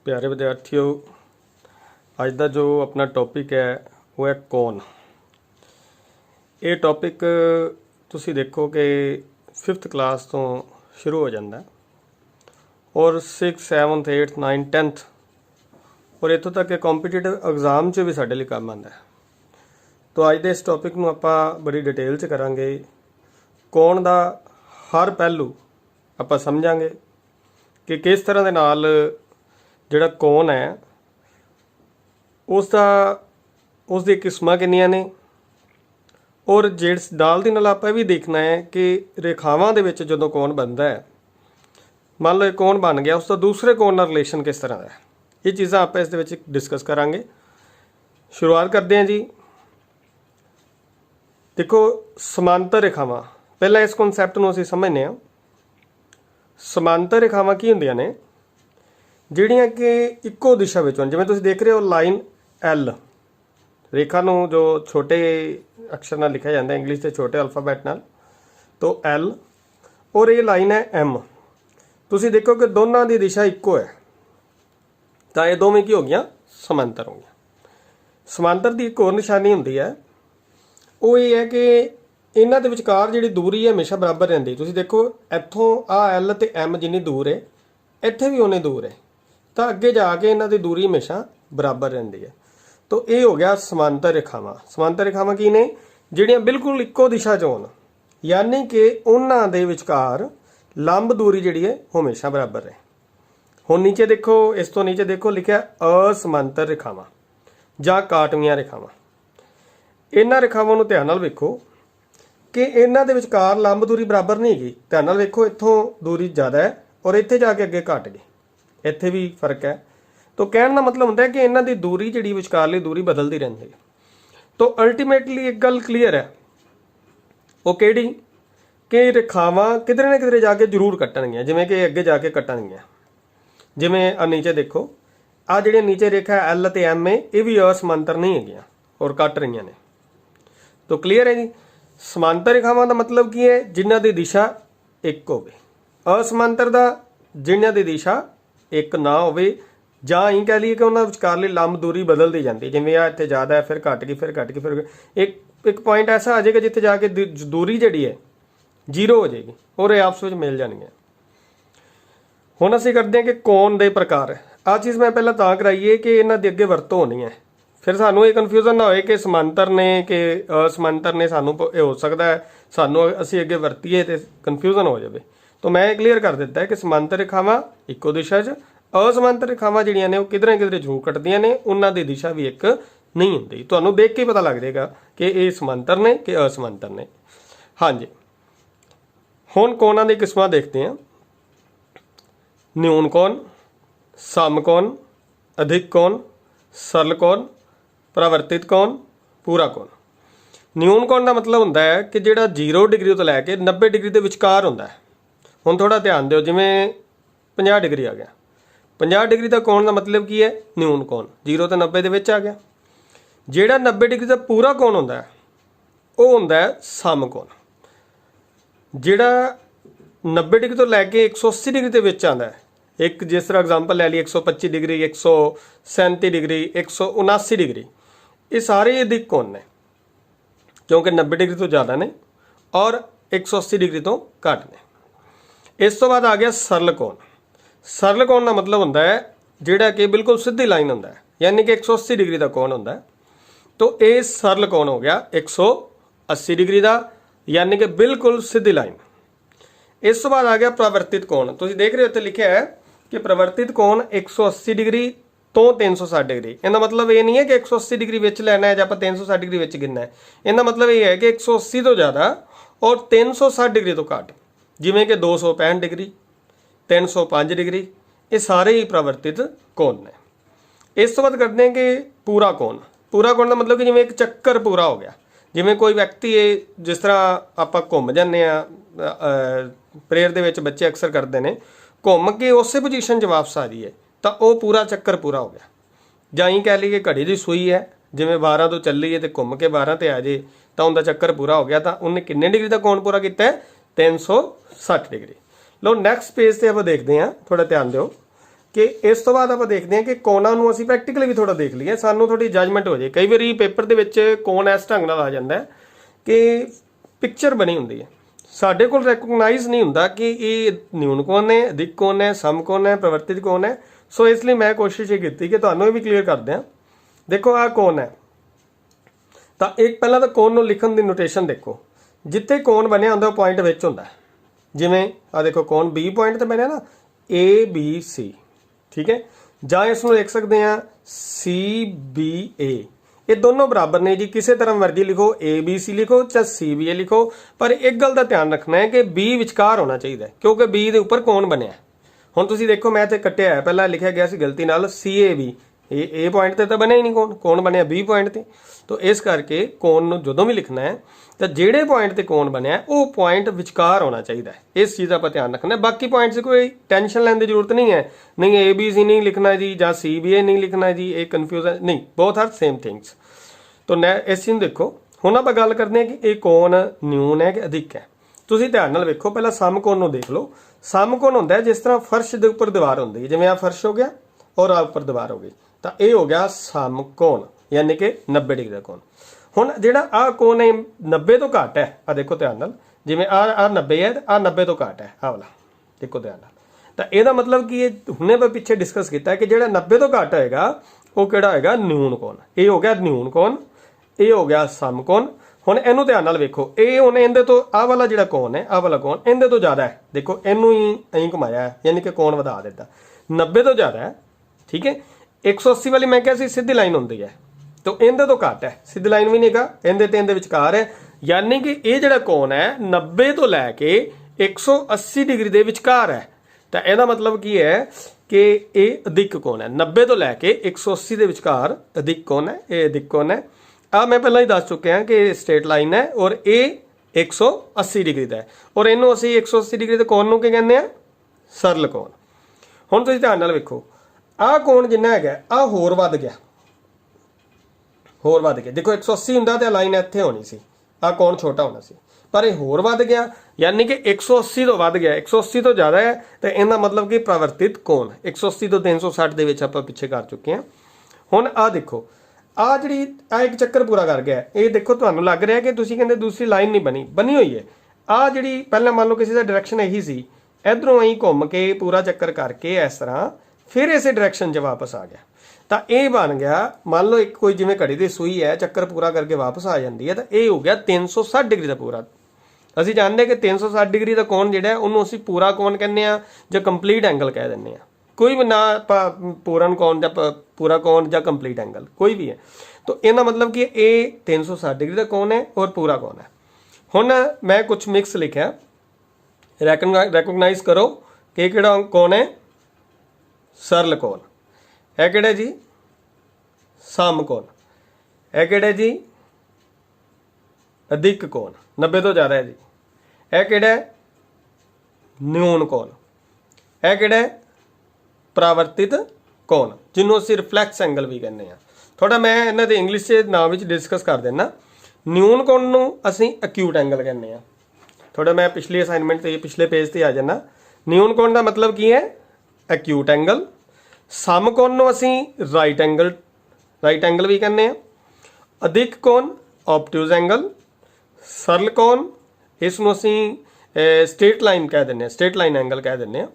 प्यारे विद्यार्थियों, अज का जो अपना टॉपिक है वो है कौन। ये टॉपिक तुसी देखो कि 5th क्लास तो शुरू हो जाता है और 6th 7th 8th 9th 10th और इतों तक कि कॉम्पीटिटिव एग्जाम च भी साडे लिए काम आंदा है। तो अज दे इस टॉपिक नूं आपां बड़ी डिटेल च करांगे। कौन दा हर पहलू आपां समझांगे कि किस तरह दे नाल जिहड़ा कौन है उसदी किस्मां किन्नियां ने और जिस नाल दी नाल आपां भी देखना है कि रेखावां दे विच जदों कौन बनदा है, मान लो कौन बन गया, उसका दूसरे कौन नाल रिलेशन किस तरह का है, ये चीज़ां आपां इस दे विच डिस्कस करांगे। शुरुआत करते हैं जी। देखो, समांतर रेखावां, पहला इस कॉन्सैप्ट नूं असीं समझने आ। समांतर रेखावां की हुंदियां ने ਜਿਹੜੀਆਂ कि इक्को दिशा ਵਿੱਚ ਹਨ। ਜਿਵੇਂ ਤੁਸੀਂ देख रहे हो लाइन एल रेखा ਨੂੰ जो छोटे अक्षर ਨਾਲ लिखा जाता है इंग्लिश के छोटे अल्फाबैट ਨਾਲ, तो एल और ये लाइन है एम। ਤੁਸੀਂ देखो कि दोनों की दिशा इक्को है, तो ये दोवें की हो गई समांतर हो गया। समांतर की एक और निशानी होंदी है, वो ये है कि इन्हां दे विचकार जिहड़ी दूरी है हमेशा बराबर रहिंदी। तुसीं देखो इत्थों आ एल ते एम जिन्नी दूर है, इत्थे भी उन्नी दूर है, तो अगे जाके इन्हां दी दूरी हमेशा बराबर रहिंदी है। तो ये हो गया समांतर रेखावां। समांतर रेखावां की ने जिहड़ियां बिल्कुल इक्को दिशा 'च होण, यानी कि उन्हां दे विचकार लंब दूरी जिहड़ी है हमेशा बराबर रहे। हुण नीचे देखो, इस तो नीचे देखो लिखा असमांतर रेखावां जां काटवीआं रेखावां। इन्हां रेखावां नूं ध्यान नाल वेखो कि इन्हां दे विचकार लंब दूरी बराबर नहीं हैगी। ध्यान नाल वेखो, इत्थों दूरी ज़्यादा है और इत्थे जाके अगे घट गई, इत्थे भी फर्क है। तो कहने का मतलब होंदा है कि इन्हां दी दूरी जिहड़ी विचकारली दूरी बदलती रहती है। तो अल्टीमेटली एक गल क्लीयर है, वो किहड़ी कि रेखावां किधरे ना किधरे जाके जरूर कट्टणगीਆਂ, जिवें कि अगे जाके कट्टणगीਆਂ। जिवें आ नीचे देखो, आ जिहड़ियां नीचे रेखा एल ते एम है, ये भी असमांतर नहीं हैगियां और कट रहीआं ने। तो क्लीयर है जी। समांतर रेखावां का मतलब की है जिन्हां दी दिशा एक होवे, असमांतर दा जिन्हां दी दिशा एक ना होवे, जां ही कह लीए कि उन्हां विचकारली लंब दूरी बदलती जाती है। जिवें आ इत्थे ज़्यादा है, फिर घट गई, फिर घट गई, फिर एक पॉइंट ऐसा आ जाएगा जिथे जाके दूरी जिहड़ी है जीरो हो जाएगी और ये आपस में मिल जाएंगे। हुण असीं करते हैं कि कौन दे प्रकार। आ चीज़ मैं पहला तां कराई है कि इन्हां दी अगे वरतों होनी है, फिर सानू ये कन्फ्यूजन ना होए कि समांतर ने कि असमांतर ने, सानू हो सकता है सानू असीं अगे वरतीए तो कन्फ्यूजन हो जाए। तो मैं क्लीयर कर दिता है कि समांतर रेखावां इक्को दिशा 'च, असमांतर रेखावां जिहड़ियां ने वो किधरे किधरे जरूर कटदियां ने, उन्हां दी दिशा भी एक नहीं हुंदी। तुहानूं देख के ही पता लग जाएगा कि ये समांतर ने कि असमांतर ने। हाँ जी, हुण कोणां दी किस्मां देखते हैं। न्यून कोण, समकोण, अधिक कोण, सरल कोण, परावर्तित कोण, पूरा कोण। न्यून कोण का मतलब होंदा है कि जिहड़ा 0 डिग्री तो लैके 90 डिग्री के विचकार होंदा है। हुण थोड़ा ध्यान दिओ, जिवें 50 डिग्री आ गया, 50 डिग्री का कोण का मतलब की है न्यून कोण, 0 तो 90 दे विच आ गया। जिहड़ा 90 डिग्री का पूरा कोण होंदा है वो होंदा है समकोण। जिहड़ा 90 डिग्री तो लैके 180 डिग्री के विच आंदा है, एक जिस तरह एग्जाम्पल लै ली 125 डिग्री, 137 डिग्री, 179 डिग्री, ये सारे अधिक कोण ने क्योंकि 90 डिग्री तो ज़्यादा ने और 180 डिग्री तो घट ने। इस तो बाद आ गया सरल कोण। सरल कोण का मतलब होंदा है जिहड़ा कि बिल्कुल सीधी लाइन होंदा है, यानी कि 180 डिग्री का कोण होंदा है। तो ये सरल कोण हो गया 180 डिग्री का, यानी कि बिल्कुल सीधी लाइन। इस तो बाद आ गया प्रवर्तित कोण। तुसीं देख रहे हो इत्थे लिखा है कि प्रवर्तित कोण 180 डिग्री तो 360 डिग्री। इहदा मतलब ये नहीं है कि 180 डिग्री विच लैना है जां आपां 360 डिग्री विच गिनना है। इहदा मतलब ये है कि 180 तो ज़्यादा और 360 डिग्री तो घट, जिवें कि 265 डिग्री, 305 डिग्री, ये सारे ही प्रवर्तित कोण ने। इस तो बाद करते हैं कि पूरा कोण। पूरा कोण का मतलब कि जिवें एक चक्कर पूरा हो गया, जिवें कोई व्यक्ति है, जिस तरह आपां घुम जाने आ, प्रेयर दे विच बच्चे अक्सर करते हैं, घुम के उस पोजीशन 'च वापस आ जाइए तो वह पूरा चक्कर पूरा हो गया। जां ही कह लीए घड़ी की सूई है, जिवें 12 तो चली है तो घुम के 12 ते आ जाए तो उनका चक्कर पूरा हो गया। तो उन्हें कितने डिग्री का कोण पूरा किया है? 360 डिग्री। लो नैक्सट पेज से आप देखते हैं, थोड़ा ध्यान दो। कि इस तो बाद आप देखते हैं कि कोणां नूं असीं प्रैक्टिकली भी थोड़ा देख लीए, सानूं थोड़ी जजमेंट हो जाए। कई बारी पेपर दे विच कोण इस ढंग नाल आ जांदा है कि पिक्चर बनी हुंदी है, साडे कोल रैकोगनाइज नहीं हुंदा कि ये न्यून कोण है, अधिक कोण है, समकोण है, प्रवर्तित कोण है। सो इसलिए मैं कोशिश ये की कि तुहानूं भी क्लीयर कर दियां। देखो आ कोण है, तो एक पहला तो कोण नूं लिखण दी नोटेशन देखो, जिथे कोण बनिया हुंदा पॉइंट विच हुंदा। जिवें आ देखो कोण बी पॉइंट ते बनिया ना, ए बी सी, ठीक है। जां इस नूं लिख सकते हैं सी बी ए, ये दोनों बराबर ने जी, किसी तरह मर्जी लिखो, ए बी सी लिखो चाहे सी बी ए लिखो, पर एक गल का ध्यान रखना है कि बी विचकार होना चाहिए, क्योंकि बी के उपर कोण बनिया। हुण तुसीं देखो मैं इत्थे कट्टिया है, पहला लिखा गया सी गलती नाल सी ए बी, ए पॉइंट ते तो बनिया ही नहीं कोण, कोण बनिया बी पॉइंट ते। तो इस करके कोण नूं जदों भी लिखना है तो जिहड़े पॉइंट ते कोण बनिया वो पॉइंट विचकार होना चाहिए, इस चीज़ का आप ध्यान रखना है। बाकी पॉइंट से कोई टेंशन लैण की जरूरत नहीं है, नहीं ए बी सी नहीं लिखना जी, जां सी बी ए नहीं लिखना जी, ये कन्फ्यूज है नहीं, बोथ आर सेम थिंग्स। तो नै इस चीज़ देखो, हुण आपां गल करदे हां कि ये कोण न्यून है कि अधिक है। तुसीं ध्यान नाल वेखो, पहला समकोण नूं देख लो। समकोण हुंदा है जिस तरह फर्श दे उपर दीवार हुंदी है, जिवें आ फर्श हो गया और आ उपर दीवार हो गई, तो ये हो गया समकोण, यानी कि 90 डिग्री का कोण। हुण जिहड़ा आ कोण है 90 तो घट है, आ देखो ध्यान नाल, जिवें आ 90 है, आ 90 तो घट है, आ वाला देखो ध्यान नाल। तो यदा मतलब कि ये हुणे मैं पिछे डिस्कस किया कि जिहड़ा 90 तो घट होएगा वो किहड़ा होएगा, न्यून कोण। ये हो गया न्यून कोण, ये हो गया समकोण। हुण इहनूं ध्यान नाल वेखो, ये हुण इहदे तो आ वाला जिहड़ा कोण है, आ वाला कोण इहदे तो ज़्यादा है, देखो इहनूं ही अहीं घुमाया है, यानी कि कोण वधा दिता, 90 तो ज़्यादा है, ठीक है। 180 वाली मैं कहा सी सीधी लाइन हुंदी है, तो इहदे तो घट है, सीधी लाइन भी नहीं गा, इहदे ते इहदे विचकार है, यानी कि ये जिहड़ा कोण है 90 तो लैके 180 डिग्री दे विचकार है। तो यदा मतलब की है कि ये अधिक कोण है, 90 तो लैके 180 के विचकार अधिक कोण है, ये अधिक कोण है। आ मैं पहला ही दस चुकिया कि स्ट्रेट लाइन है और ये 180 डिग्री का है, और इनू असीं 180 डिग्री के कोण नूं की कहंदे आ, सरल कोण। हुण तुसीं ध्यान नाल वेखो, आ कोण जिन्ना है आ होर वध गया, होर वध गया। देखो 180 हुंदा ते लाइन इत्थे होनी सी, आ कोण छोटा होना सी, पर यह होर वध गया, यानी कि 180 तो वध गया, 180 तो ज़्यादा है, तो इहदा मतलब कि प्रवर्तित कोण 180 तो 360 दे विच आपां पिछे कर चुके हैं। हुण आ देखो, आ जिहड़ी आ एक चक्कर पूरा कर गया, ये देखो तुहानूं लग रहा है कि तुसीं कहंदे दूसरी लाइन नहीं बनी, बनी हुई है। आ जिहड़ी पहले मान लो किसी का डायरैक्शन यही सी, इधरों अं घूम के पूरा चक्कर करके इस तरह फिर इस डायरैक्शन 'च वापस आ गया, तो ये बन गया, मान लो एक कोई जिवें घड़ी की सूई है, चक्कर पूरा करके वापस आ जाती है, तो ये हो गया 360 डिग्री का पूरा। असीं जानते कि 360 डिग्री का कोण जिहड़ा है उहनूं असीं पूरा कोण कहने आ जां कंप्लीट एंगल कह दिंदे आ, कोई भी ना पूर्ण कोण जां पूरा कोण जां कंप्लीट एंगल कोई भी है। तो इहदा मतलब कि ये 360 डिग्री का कोण है और पूरा कोण है। हुण मैं कुछ मिक्स लिखा, रैकोगनाइज करो कि किहड़ा कोण है, सरल कोण। है किहड़ा जी, समकोण। है किहड़ा जी, अधिक कोण, 90 तो ज़्यादा है जी। है किहड़ा, न्यून कोण। है किहड़ा, प्रावर्तित कोण, जिन्हों असीं रिफ्लैक्स एंगल भी कहने आ। थोड़ा मैं इन्हां दे इंग्लिश के नाम विच डिस्कस कर देना। न्यून कोण नूं असीं एक्यूट एंगल कहने आ। थोड़ा मैं पिछली असाइनमेंट ते पिछले पेज ते आ जाना। न्यून कोण का मतलब की है, एक्यूट एंगल। समकोण नूं असीं राइट एंगल भी कहने आ। अधिक कोण ऑब्ट्यूज एंगल। सरल कोण इसनूं असीं स्ट्रेट लाइन कह दिंदे आ, स्ट्रेट लाइन एंगल कह दिंदे आ।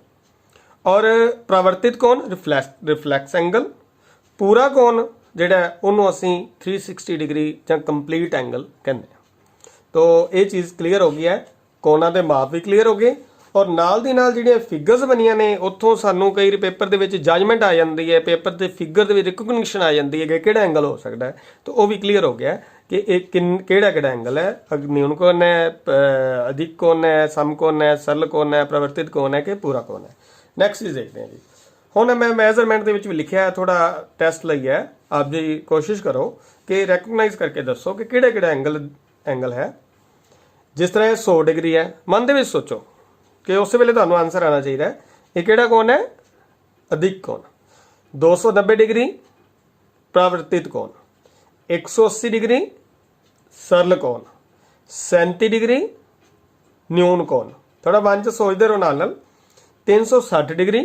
और प्रवर्तित कोण रिफ्लैक्स एंगल। पूरा कोण जिहड़ा उहनूं असीं 360 डिग्री जां कंप्लीट एंगल कहंदे आ। तो ये चीज़ क्लीयर हो गई है, कोणां दे माप भी क्लीयर हो गए, और नाल दी नाल जिहड़ियां फिगर्स बनियां ने उत्थों सानूं कई पेपर दे विच जजमेंट आ जांदी है, पेपर दे फिगर दे विच रिकॉग्निशन आ जांदी है कि किहड़ा एंगल हो सकदा है। तो वो भी क्लीयर हो गया कि एक किहड़ा एंगल है, न्यून कोण है, अधिक कोण है, समकोण है, सरल कोण है, प्रवर्तित कोण है कि पूरा कोण है। नैक्सट चीज़ देखते हैं जी। हुण मैं मेजरमेंट दे विच भी लिखिआ है, थोड़ा टैसट लई है, आप जी कोशिश करो कि रैकोगनाइज करके दसो कि किहड़ा एंगल है। जिस तरह 100 डिग्री है, मन दे विच सोचो कि उस वेले तुहानूं आंसर आना चाहिए, ये किहड़ा कोण है, अधिक कोण। 290 डिग्री प्रवर्तित कोण, 180 डिग्री सरल कोण, 37 डिग्री न्यून कोण। थोड़ा मन च सोचते रहो नाल 360 डिग्री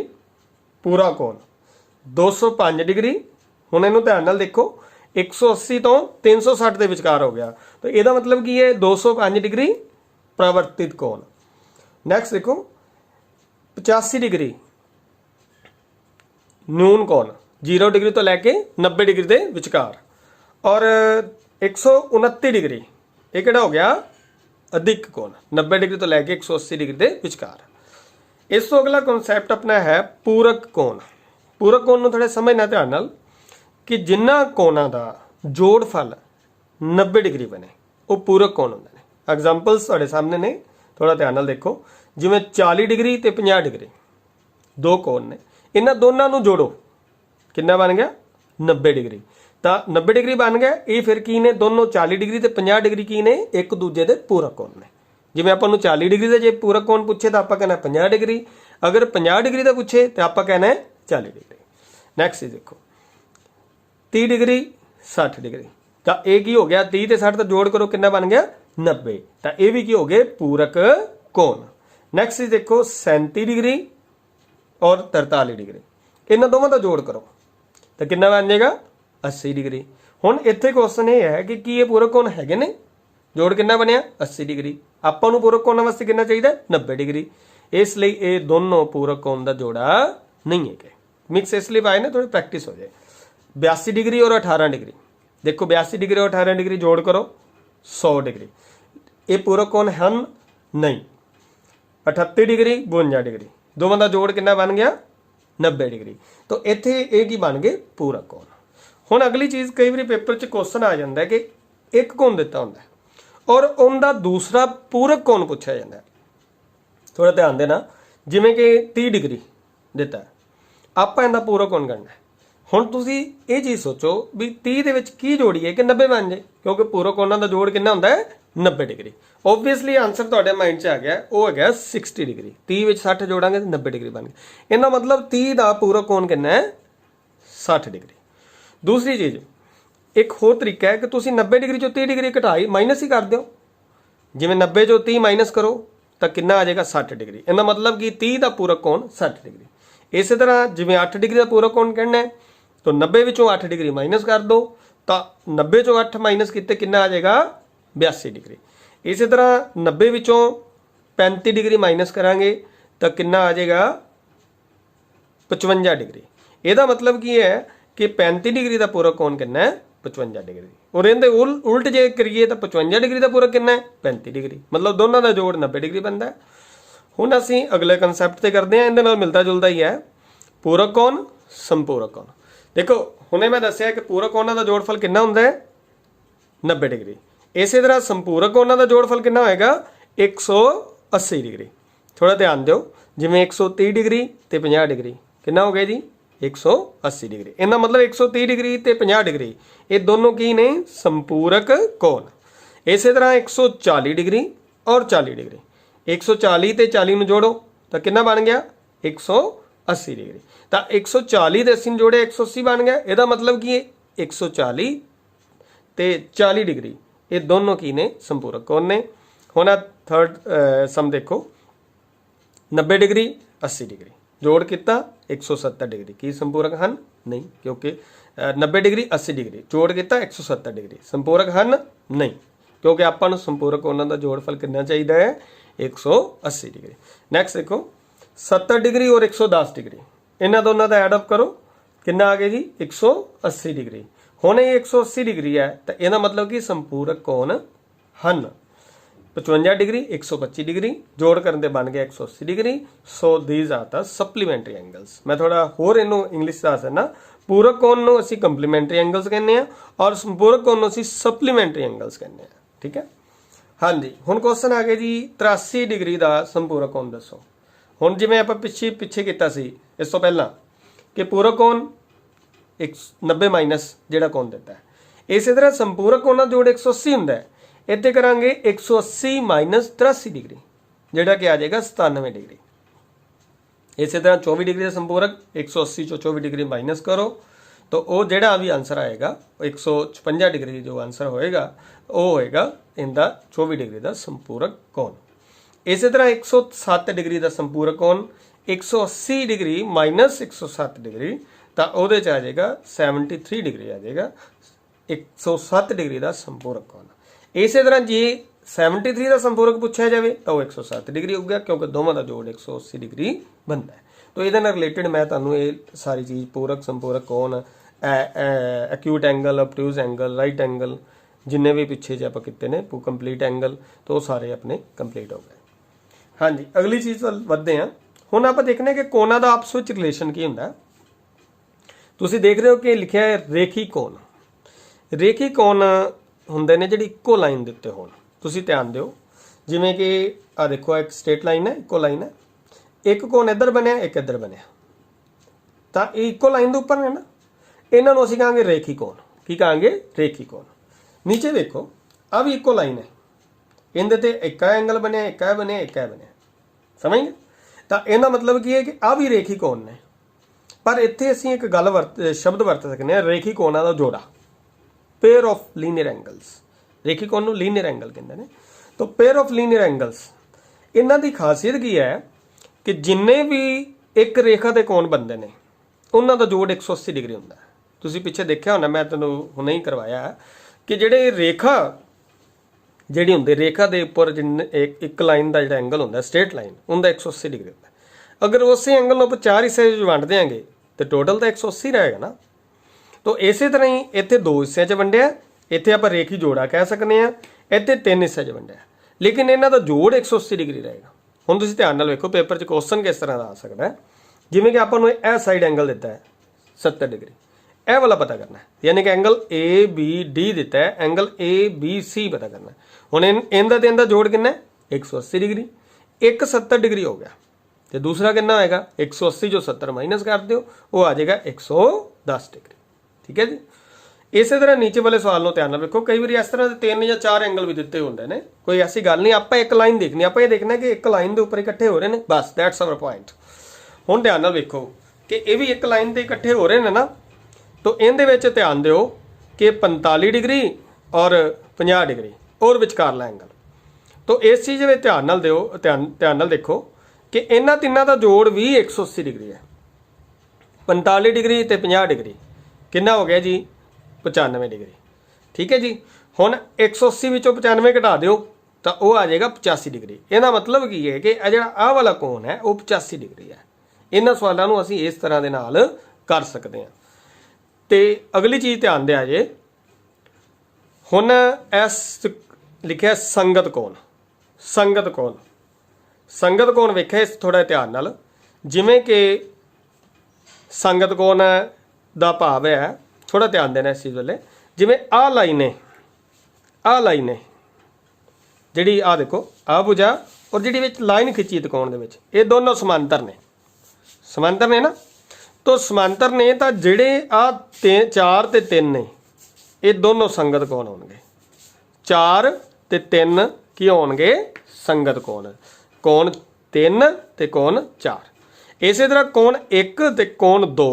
पूरा कोण 205 डिग्री। हुण इहनूं ध्यान नाल देखो 180 तो 360 के विचकार हो गया, तो यदा मतलब की है 205 डिग्री परावर्तित कोण। नैक्सट देखो 85 डिग्री न्यून कोण 0 डिग्री तो लैके 90 डिग्री के विचकार, और 129 डिग्री ये किहड़ा हो गया अधिक कोण 90 डिग्री तो लैके 180 डिग्री के विचकार। इस तो अगला कॉन्सैप्ट अपना है पूरक कोण। पूरक कोण नूं थोड़ा समझना ध्यान नाल कि जिन्ना कोणां दा जोड़फल 90 डिग्री बने वो पूरक कोण हुंदे ने। एग्जाम्पल्स तुहाडे सामने ने, थोड़ा ध्यान नाल देखो। जिवें 40 डिग्री ते 50 डिग्री दो कोण ने, इन्हां दोनां नूं जोड़ो कितना बन गया 90 डिग्री। तो 90 डिग्री बन गया, ये फिर की ने दोनों 40 डिग्री ते 50 डिग्री की ने एक दूजे के पूरक कोण ने। जिवें आपां नूं 40 डिग्री का जे पूरक कोण पूछे तो आपां कहना 50 डिग्री, अगर 50 डिग्री का पूछे तो आपां कहना 40 डिग्री। नैक्सट देखो 30 डिग्री 60 डिग्री, तो ये की हो गया 30 ते 60 का जोड़ करो कितना बन गया 90, तो ये भी की हो गए पूरक कोण। नैक्सट देखो 37 डिग्री और 43 डिग्री, इन्होंने दोवां का जोड़ करो तो कितना बन जाएगा 80 डिग्री। हुण इत्थे क्वेश्चन ये है कि ये पूरक कोण हैगे ने, जोड़ कितना बनया 80 डिग्री। आपां नूं पूरक कोण वास्ते कितना चाहिए 90 डिग्री, इसलिए ये दोनों पूरक कोण का जोड़ा नहीं है। मिक्स इसलिए पाए ना थोड़ी प्रैक्टिस हो जाए। 82 डिग्री और 18 डिग्री, देखो 82 डिग्री और 18 डिग्री जोड़ करो 100 डिग्री, ये पूरक कोण हैं नहीं। 38 डिग्री 52 डिग्री, दोवां का जोड़ कितना बन गया 90 डिग्री, तो इत्थे ये की बन गए पूरक कोण। हुण अगली चीज़ कई बार पेपर च क्वेश्चन आ जाता है कि एक कोण दिता होंदा है और उनका दूसरा पूरक कोण पूछा जाता है। थोड़ा ध्यान देना, जिवें कि 30 डिग्री दिता है, आपां इहदा पूरक कोण करना है। हुण तुसीं ये चीज़ सोचो भी 30 दे विच की जोड़ीए कि 90 बन जाए, क्योंकि पूरक कोणां दा जोड़ कितना हुंदा है 90 डिग्री। ओबवियसली आंसर तुहाडे माइंड च आ गया, वो है 60 डिग्री। 30 विच 60 जोड़ांगे तो 90 डिग्री बन गई। इहदा मतलब 30 का पूरक कोण कितना है 60 डिग्री। दूसरी चीज़ एक होर तरीका है कि तुसीं 90 डिग्री चो 30 डिग्री घटाई माइनस ही कर दो, जिवें 90 चो 30 माइनस करो तो कितना आ जाएगा 60 डिग्री। इहदा मतलब कि 30 का पूरक कोण 60 डिग्री। इस तरह जिवें 8 डिग्री का पूरक कोण कहना है तो 90 विचों 8 डिग्री माइनस कर दो, तो 90 चों 8 माइनस किते कितना आ जाएगा 82 डिग्री। इस तरह 90 विचों 35 डिग्री माइनस करांगे तो कितना आ जाएगा 55 डिग्री। ਇਹਦਾ मतलब की है कि 35 डिग्री का पूरक कोण कितना है 55 डिग्री, और इहदे उल्ट जे करिए तो 55 डिग्री का पूरक कितना है 35 डिग्री, मतलब दोनों का जोड़ 90 डिग्री बनता है। हुण असीं अगले कंसैप्ट ते करते हैं, इहदे नाल मिलता जुलता ही है पूरक कोण संपूरक कोण। देखो हुणे मैं दस्सिया कि पूरक कोणां दा जोड़फल कितना हुंदा है 90 डिग्री, इस तरह संपूरक कोणां दा जोड़फल कितना होएगा 180 डिग्री। थोड़ा ध्यान दिओ, जिवें 130 डिग्री ते 50 डिग्री कितना हो गया जी 180 डिग्री। इहदा मतलब 130 डिग्री ते 50 डिग्री ये दोनों की ने संपूरक कोण। इस तरह 140 डिग्री और 40 डिग्री, 140 ते 40 नूं जोड़ो तो कितना बन गया 180 डिग्री। तो 140 ते 80 नूं जोड़े 180 बन गया। ਇਹਦਾ मतलब कि 140 ते 40 डिग्री ये दोनों की ने संपूरक कोण ने। हुण थर्ड सम देखो 90 डिग्री 80 डिग्री जोड़ किता 170 डिग्री की संपूरक हैं नहीं, क्योंकि 90 डिग्री 80 डिग्री जोड़ किता 170 डिग्री संपूरक हैं नहीं, क्योंकि आपां नूं संपूरक कोणां दा जोड़फल कितना चाहिए है 180 डिग्री। नैक्सट देखो 70 डिग्री और 110 डिग्री, इन्हां दोनों का एडअप करो कितना आ गया जी 180 डिग्री। हुण ये 180 डिग्री है तो इसका मतलब कि संपूरक कोण हैं 55 डिग्री 125 डिग्री जोड़ करने बन गया 180 degree. So these are the supplementary angles. मैं थोड़ा होर इनू इंग्लिश दस देना, पूरक कोण नूं असीं कंप्लीमेंटरी एंगल्स कहने हैं और संपूरक कोण नूं असीं सप्लीमेंटरी एंगल्स कहने हैं। ठीक है, हाँ जी। हुण क्वेश्चन आ गया जी 83 डिग्री का संपूरक कोण दसो। हुण जिवें आपां पिछे कीता सी इस तो पहला कि पूरक कोण 90 माइनस जिहड़ा कोण दिता है, इस तरह संपूरक कोण दा जोड़ 180 हुंदा है। इत्थे करांगे 180 माइनस 83 डिग्री जिहड़ा कि आ जाएगा 97 डिग्री। इस तरह 24 डिग्री का संपूरक 180 चो 24 डिग्री माइनस करो तो वो जिहड़ा भी आंसर आएगा 156 डिग्री जो आंसर होएगा वो होएगा इनका 24 डिग्री का संपूरक कोण। इस तरह 107 डिग्री का संपूरक कोण 180 डिग्री माइनस 107 डिग्री तो वो आ जाएगा 73 डिग्री आ जाएगा 107 डिग्री का संपूरक कोण। इस तरह जे 73 का संपूरक पूछा जाए तो 107 डिग्री हो गया क्योंकि दोनों का जोड़ 180 डिग्री बनता है। तो ये रिलेटेड मैं तुहानूं ये सारी चीज़ पूरक संपूरक कोण acute angle obtuse angle right angle जिन्ने भी पिछे जे आप किते ने कंप्लीट एंगल तो सारे अपने कंप्लीट हो गए। हाँ जी अगली चीज़ वधदे हैं। हुण आपां देखने कि कोणां दा आपस विच रिलेशन की हुंदा। तुसीं देख रहे हो कि लिखिआ है रेखी कोण। रेखी कोण हुंदे ने जिहड़ी इक्को लाइन दे उत्ते होण। तुसीं ध्यान दिओ जिवें कि आ देखो एक स्ट्रेट लाइन है इक्को लाइन है एक कोण इधर बनिया एक इधर बनिया तो ये इक्को लाइन के उपर ने ना इन्हां नूं असीं कहांगे रेखी कोण। की कहांगे रेखी कोण। नीचे देखो आ भी इक्को लाइन है इहदे ते एक एंगल बनिया एक बनिया एक बनिया समझ गए। तो इहदा मतलब की है कि आ भी रेखी कोण ने पर इत्थे असीं एक गल शब्द वरत सकते हैं रेखी कोणां दा जोड़ा पेयर ऑफ लीनियर एंगल्स। रेखी कोण नूं लीनियर एंगल कहंदे ने। तो पेयर ऑफ लीनियर एंगल्स इन्हां दी खासियत की है कि जिन्ने भी एक रेखा के कोण बनते हैं उन्हां दा जोड़ 180 डिग्री हुंदा है। तुसीं पिछे देखिया होना मैं तुहानूं हुणे ही करवाया कि जिहड़े रेखा जिहड़ी हुंदी रेखा के उपर जिन्ने एक लाइन का जिहड़ा एंगल हुंदा स्ट्रेट लाइन उनका 180 डिग्री हुंदा। अगर उस एंगल नूं 4 हिस्से वंड देंगे तो टोटल तो 180 रहेगा ना। तो इस तरह ही इत्थे 2 हिस्सों च वंडिया इत्थे आपां रेखी जोड़ा कह सकते हैं इत्थे 3 हिस्सों च वंडिया लेकिन इन्हां दा जोड़ 180 डिग्री रहेगा। हुण तुसीं ध्यान नाल वेखो पेपर च क्वेश्चन किस तरह का आ सकता है जिवें कि आपां नूं इह साइड एंगल दिता है 70 डिग्री यह वाला पता करना है यानी कि एंगल ए बी डी दिता है एंगल ए बी सी पता करना है। हुण इनदा ते इनदा जोड़ कितना है 180 डिग्री एक 70 डिग्री हो गया तो दूसरा कितना होएगा 180 जो 70 माइनस कर दो वो आ जाएगा 110 डिग्री। ठीक है जी। इस तरह नीचे वाले सवाल को ध्यान रखो कई बार इस तरह 3 या 4 एंगल भी दिते होंगे ने कोई ऐसी गल नहीं आप एक लाइन देखनी आप ये देखना कि एक लाइन के उपर इकट्ठे हो रहे हैं बस दैट्स आवर पॉइंट। हुण ध्यान नाल वेखो कि ये भी एक लाइन से इकट्ठे हो रहे हैं ना तो इहदे विच ध्यान दिओ कि 45 डिग्री और 50 डिग्री और विचकारला एंगल। तो इस चीज़ में ध्यान नाल दिओ ध्यान नाल देखो कि इन्हां तिन्नां दा जोड़ भी 180 डिग्री है 45 डिग्री तो 50 डिग्री कितना हो गया जी 95 डिग्री। ठीक है जी। हुण 180 विचों 95 घटा दिओ तो वह आ जाएगा 85 डिग्री। इहदा मतलब की है कि जिहड़ा आ वाला कोण है वह 85 डिग्री है। इन्हां सवालों को असीं इस तरह दे नाल कर सकते हैं। तो अगली चीज़ ध्यान दिया जे हुण इस लिखिआ संगत कोण। संगत कोण संगत कोण वेखिआ इस थोड़ा ध्यान नाल जिवें कि संगत कोण दा भाव है थोड़ा ध्यान देना इस चीज़ वाले जिवें आ लाइन है जिहड़ी आ देखो आ भुजा और जिहड़ी विच लाइन खिंची त्रिकोण दे विच ये दोनों समांतर ने ना। तो समांतर ने तो जिहड़े आ 4 ते 3 ने ये दोनों संगत कोण होणगे 4 ते 3 की होणगे संगत कोण कोण 3 ते कोण 4। इस तरह कोण 1 ते कोण 2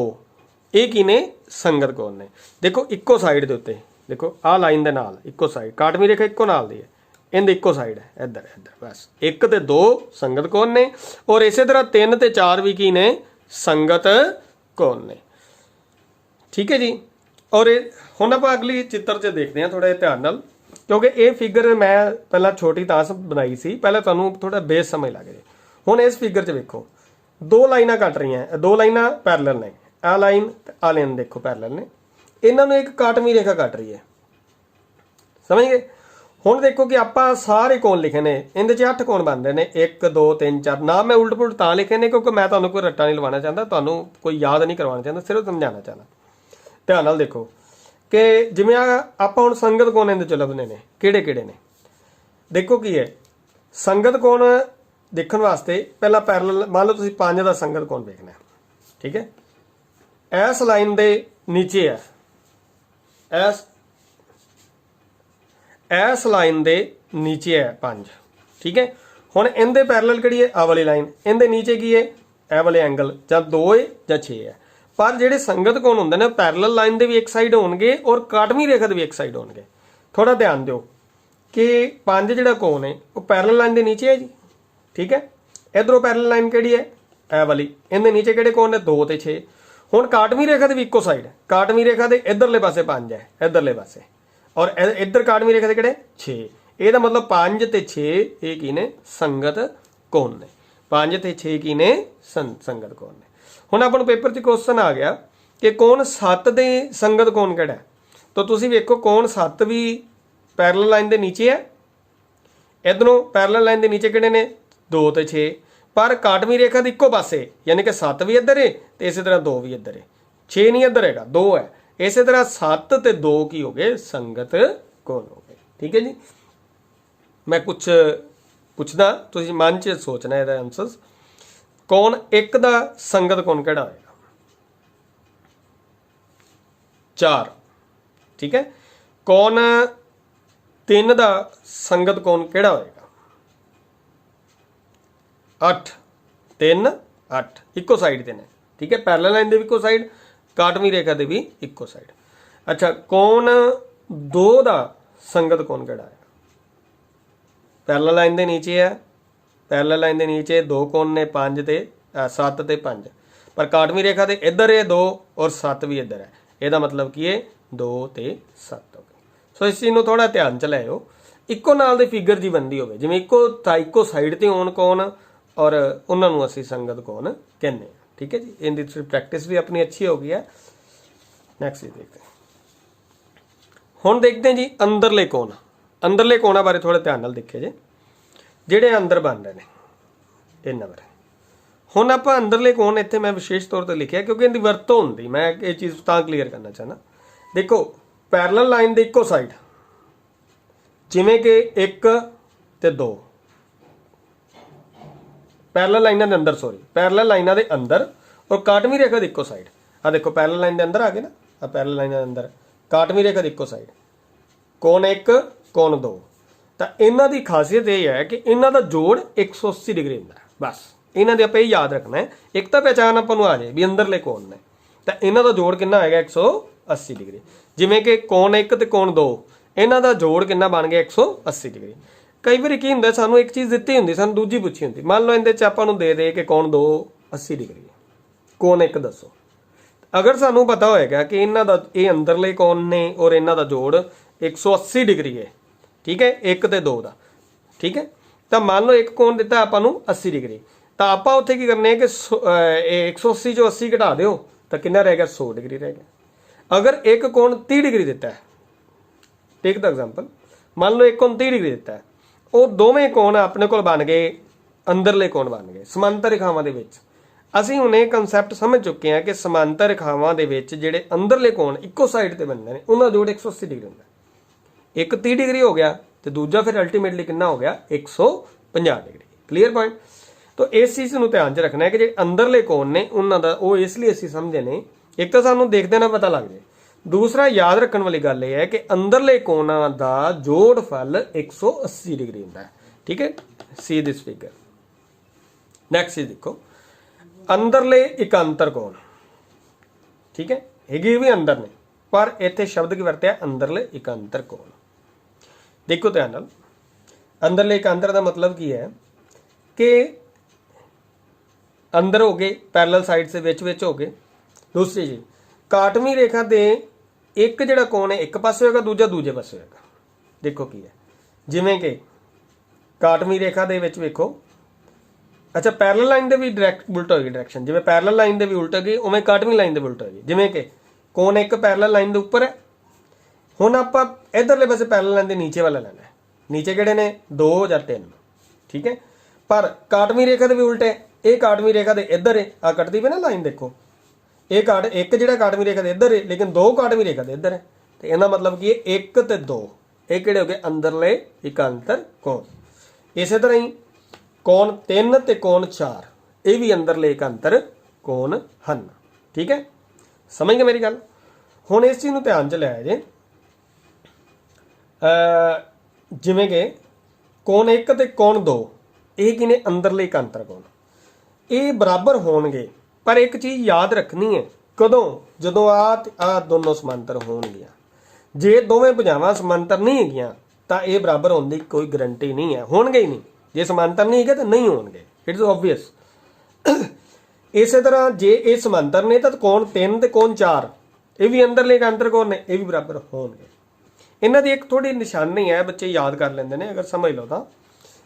ये की ने संगत कोण ने। देखो इक्को साइड के उत्ते देखो आ लाइन दे नाल इक्को साइड काटवी रेखा इक्को नाल दी है इनके इक्को साइड है इधर इधर बस 1 ते 2 संगत कोण ने और इस तरह 3 ते 4 भी की ने संगत कोण ने। ठीक है जी। और हुण आपां अगली चित्र च देखते हैं थोड़ा ध्यान नाल क्योंकि ये फिगर मैं पहला छोटी तां बनाई सी पहले तुहानूं थोड़ा बेस समझ लग जाए। हुण इस फिगर च वेखो 2 लाइनां कट रही हैं 2 लाइनां पैरलल ने आ लाइन आ लाइन देखो पैरलल ने इन्हां नूं एक काटवीं रेखा कट रही है समझ गए। हुण देखो कि आपां सारे कोण लिखे ने इहदे च 8 कोण बनदे ने 1 2 3 4 ना मैं उल्ट पुलट तां लिखे ने क्योंकि मैं तुहानूं कोई रट्टा नहीं लवाना चाहता तुहानूं कोई याद नहीं करवाना चाहता सिर्फ समझाना चाहना। ध्यान नाल देखो कि जिवें आपां हुण संगत कोण इहदे च लभने ने किहड़े किहड़े ने देखो की है संगत कोण देखण वास्ते पहला पैरलल मान लो तुसीं 5 दा संगत कोण देखना है। ठीक है इस लाइन दे नीचे है इस लाइन दे नीचे है 5। ठीक है हुण इहदे पैरलल किहड़ी है आ वाली लाइन इहदे नीचे की है ए वाले एंगल जां 2 है जां 6 है। पर जिहड़े संगत कोण हुंदे ने पैरलल लाइन दे भी एक साइड होणगे और काटवीं रेखा दे भी एक साइड होणगे। थोड़ा ध्यान दिओ कि 5 जिहड़ा कोण है वो पैरलल लाइन दे नीचे है जी। ठीक है इधरों पैरलल लाइन किहड़ी है ਇਹ ਵਾਲੀ, ਇਹਦੇ ਨੀਚੇ ਕਿਹੜੇ ਕੋਣ ਨੇ 2 ਤੇ 6। ਹੁਣ ਕਾਟਵੀਂ ਰੇਖਾ ਦੇ ਵੀ ਇੱਕੋ ਸਾਈਡ, ਕਾਟਵੀਂ ਰੇਖਾ ਦੇ ਇਧਰਲੇ ਪਾਸੇ 5 ਹੈ, ਇਧਰਲੇ ਪਾਸੇ, ਔਰ ਇੱਧਰ ਕਾਟਵੀਂ ਰੇਖਾ ਦੇ ਕਿਹੜੇ 6। ਇਹਦਾ मतलब 5 ਤੇ 6 ਇਹ ਕੀ ਨੇ ਸੰਗਤ ਕੋਣ ਨੇ, 5 ਤੇ 6 ਕੀ ਨੇ ਸੰਗਤ ਕੋਣ ਨੇ। ਹੁਣ ਆਪਾਂ ਨੂੰ ਪੇਪਰ 'ਚ ਕੁਐਸਚਨ ਆ ਗਿਆ ਕਿ ਕੋਣ 7 ਦੇ ਸੰਗਤ ਕੋਣ ਕਿਹੜਾ ਹੈ, ਤਾਂ ਤੁਸੀਂ ਵੇਖੋ ਕੋਣ 7 ਵੀ ਪੈਰਲਲ ਲਾਈਨ ਦੇ ਨੀਚੇ ਹੈ, ਇਧਰੋਂ ਪੈਰਲਲ ਲਾਈਨ ਦੇ ਨੀਚੇ ਕਿਹੜੇ ਨੇ 2 ਤੇ 6, पर काटवीं रेखा के इक्को पासे यानी कि 7 भी इधर है तो इस तरह 2 भी इधर है, 6 नहीं इधर है 2 है, इस तरह 7 ते 2 की हो गए संगत कोण हो गए। ठीक है जी, मैं कुछ पुछदा तुसीं मन च सोचना है आंसर। कोण 1 का संगत कोण किहड़ा होएगा 4, ठीक है। कोण 3 का संगत कोण किहड़ा होएगा 8, 3 8 इक्को साइड ते ने, ठीक है। पैरलल लाइन दे भी इक्को साइड, काटवीं रेखा दे भी इक्को साइड। अच्छा, कोण 2 का संगत कोण किहड़ा है पैरलल लाइन दे नीचे है, पैरलल लाइन दे नीचे 2 कोण ने 5 ते 7 ते 5, पर काटवीं रेखा दे इधर है 2 और 7 भी इधर है, ਇਹਦਾ मतलब की है 2 ते 7 हो गए। सो इस चीज़ ਨੂੰ थोड़ा ध्यान च लाओ, इक्को नाल दे फिगर जी बनती होवे, जिवें इक्को साइड ते होण कोण और उन्होंने असी संगत कोण कहने। ठीक है जी, इनकी प्रैक्टिस भी अपनी अच्छी हो गई है। नैक्सट देखते हैं, हुण देखते हैं जी अंदरले कोण। अंदरले कोणा बारे थोड़ा ध्यान नाल देखिए जी, जिहड़े अंदर बन रहे हैं इन्हां बारे। हुण आपां अंदरले कोण इत्थे मैं विशेष तौर पर लिखिया क्योंकि इनकी वरतों हुंदी, मैं ये चीज़ तां क्लीयर करना चाहना। देखो पैरलल लाइन दे इक्को साइड जिवें कि 1 ते 2 पैरलल लाइनां दे अंदर, सॉरी पैरलल लाइनां दे अंदर और काटवीं रेखा दे इक्को साइड। आ देखो पैरलल लाइन दे अंदर आ गए ना, आ पैरलल लाइन दे अंदर काटवीं रेखा दे इक्को साइड, कोण 1 कोण 2। तो इन्हां दी खासियत यह है कि इन्हां दा जोड़ 180 डिग्री हुंदा है। बस इन्हां दे आपां याद रखना है, एक तो पहचान आपां नूं आ जाए भी अंदरले कोण ने, तो इन्हां दा जोड़ कितना आएगा 180 डिग्री। जिवें कि कोण 1 ते कोण 2 इन्हां दा जोड़ कितना बन गया 180 डिग्री। कई बार की होंगे सानू एक चीज़ दी होंगी, सानू दूजी पूछी होंगी, मान लो इहदे च आपां नूं दे दे कि कोण 2 80 डिग्री, कोण 1 दसो। अगर सानू पता होएगा कि इन्हां दा ये अंदरले कोण ने और इन्हां दा जोड़ 180 डिग्री है, ठीक है, 1 ते 2 का, ठीक है। तो मान लो एक कोण दिता आपां नूं 80 डिग्री, तो आपां उत्थे की करने कि 180 चो 80 घटा दिओ तो कितना रह गया 100 डिग्री रह गया। अगर एक कोण 30 डिग्री दिता है, टेक द एग्जांपल, मान लो एक कोण 30 डिग्री दिता है, वो दोवें कोण अपने कोल बन गए अंदरले कोण बन गए समांतर रेखावां दे विच। असीं हुण इह कंसैप्ट समझ चुके हैं कि समांतर रेखावां दे विच जिहड़े अंदरले कोण इक्को साइड ते बनदे ने उन्हां दा जोड़ 180 डिग्री हुंदा है। एक 30 डिग्री हो गया तो दूजा फिर अल्टीमेटली कितना हो गया 150 डिग्री। Clear point. तो इस चीज़ नूं ध्यान च रखना है कि जिहड़े अंदरले कोण ने उन्हां दा वो इसलिए असीं समझे ने, एक तो सानूं देखदे ना पता लग जाए, दूसरा याद रखने वाली गल यह है कि अंदरले कोणा का जोड़फल 180 डिग्री होता है। ठीक है, सी दिस फिगर। नैक्सट चीज देखो, अंदरले इकांतर कोण, ठीक है, ये भी अंदर ने पर इत्थे शब्द की वरत्या अंदरले इकांतर कोण। देखो ध्यान नाल, अंदरले इकांतर का मतलब की है कि अंदर हो गए पैरलल साइड से विच हो गए। दूसरी चीज काटवीं रेखा दे एक जिहड़ा कोण है एक पासे होगा, दूजा दूजे पासे होगा। देखो की है, जिवें कि काटवीं रेखा दे विच वेखो, अच्छा पैरलल लाइन दे भी डायरैक्ट उल्ट होगी डायरैक्शन, जिवें पैरलल लाइन दे भी उल्ट होगी उवें काटवीं लाइन दे भी उल्ट होगी। जिवें कि कोण एक पैरलल लाइन दे उपर है, हुण आपां इधरले पासे पैरलल लाइन दे नीचे वाला लेना है, नीचे किहड़े ने 2 या 3, ठीक है, पर काटवीं रेखा दे भी उल्ट है, ये काटवीं रेखा दे इधर है, आ कटदी पे ना लाइन देखो, एक जिहड़ा काटवीं रेखा दे इधर है लेकिन 2 काटवीं रेखा दे इधर है, तो इहदा मतलब की 1 ते 2 ये किहड़े हो गए अंदरले इकांतर कोण। इस तरह ही कोण 3 ते कोण 4 ये भी अंदरले इकांतर कोण हन। ठीक है, समझ गए मेरी गल। हुण इस चीज़ नूं ध्यान च लिया जे, जिवें कि कोण 1 ते कोण 2 ये कि ने अंदरले इकांतर कोण, ये बराबर होणगे, पर एक चीज़ याद रखनी है, कदों जदों आ दोनों समांतर होणगियां। जे दोवें भुजावां समांतर नहीं हैगियां तां ये बराबर होने की कोई गारंटी नहीं है, होणगे ही नहीं। जे समांतर नहीं है तो नहीं होणगे, इट्स ऑब्वियस। इस तरह जे ये समांतर ने तो कोण 3 ते कोण 4 ये भी अंदरले एक अंतर कोण ने ये भी बराबर होणगे। इन्हां दी एक थोड़ी निशानी है, बच्चे याद कर लेंदे ने अगर समझ लो तो।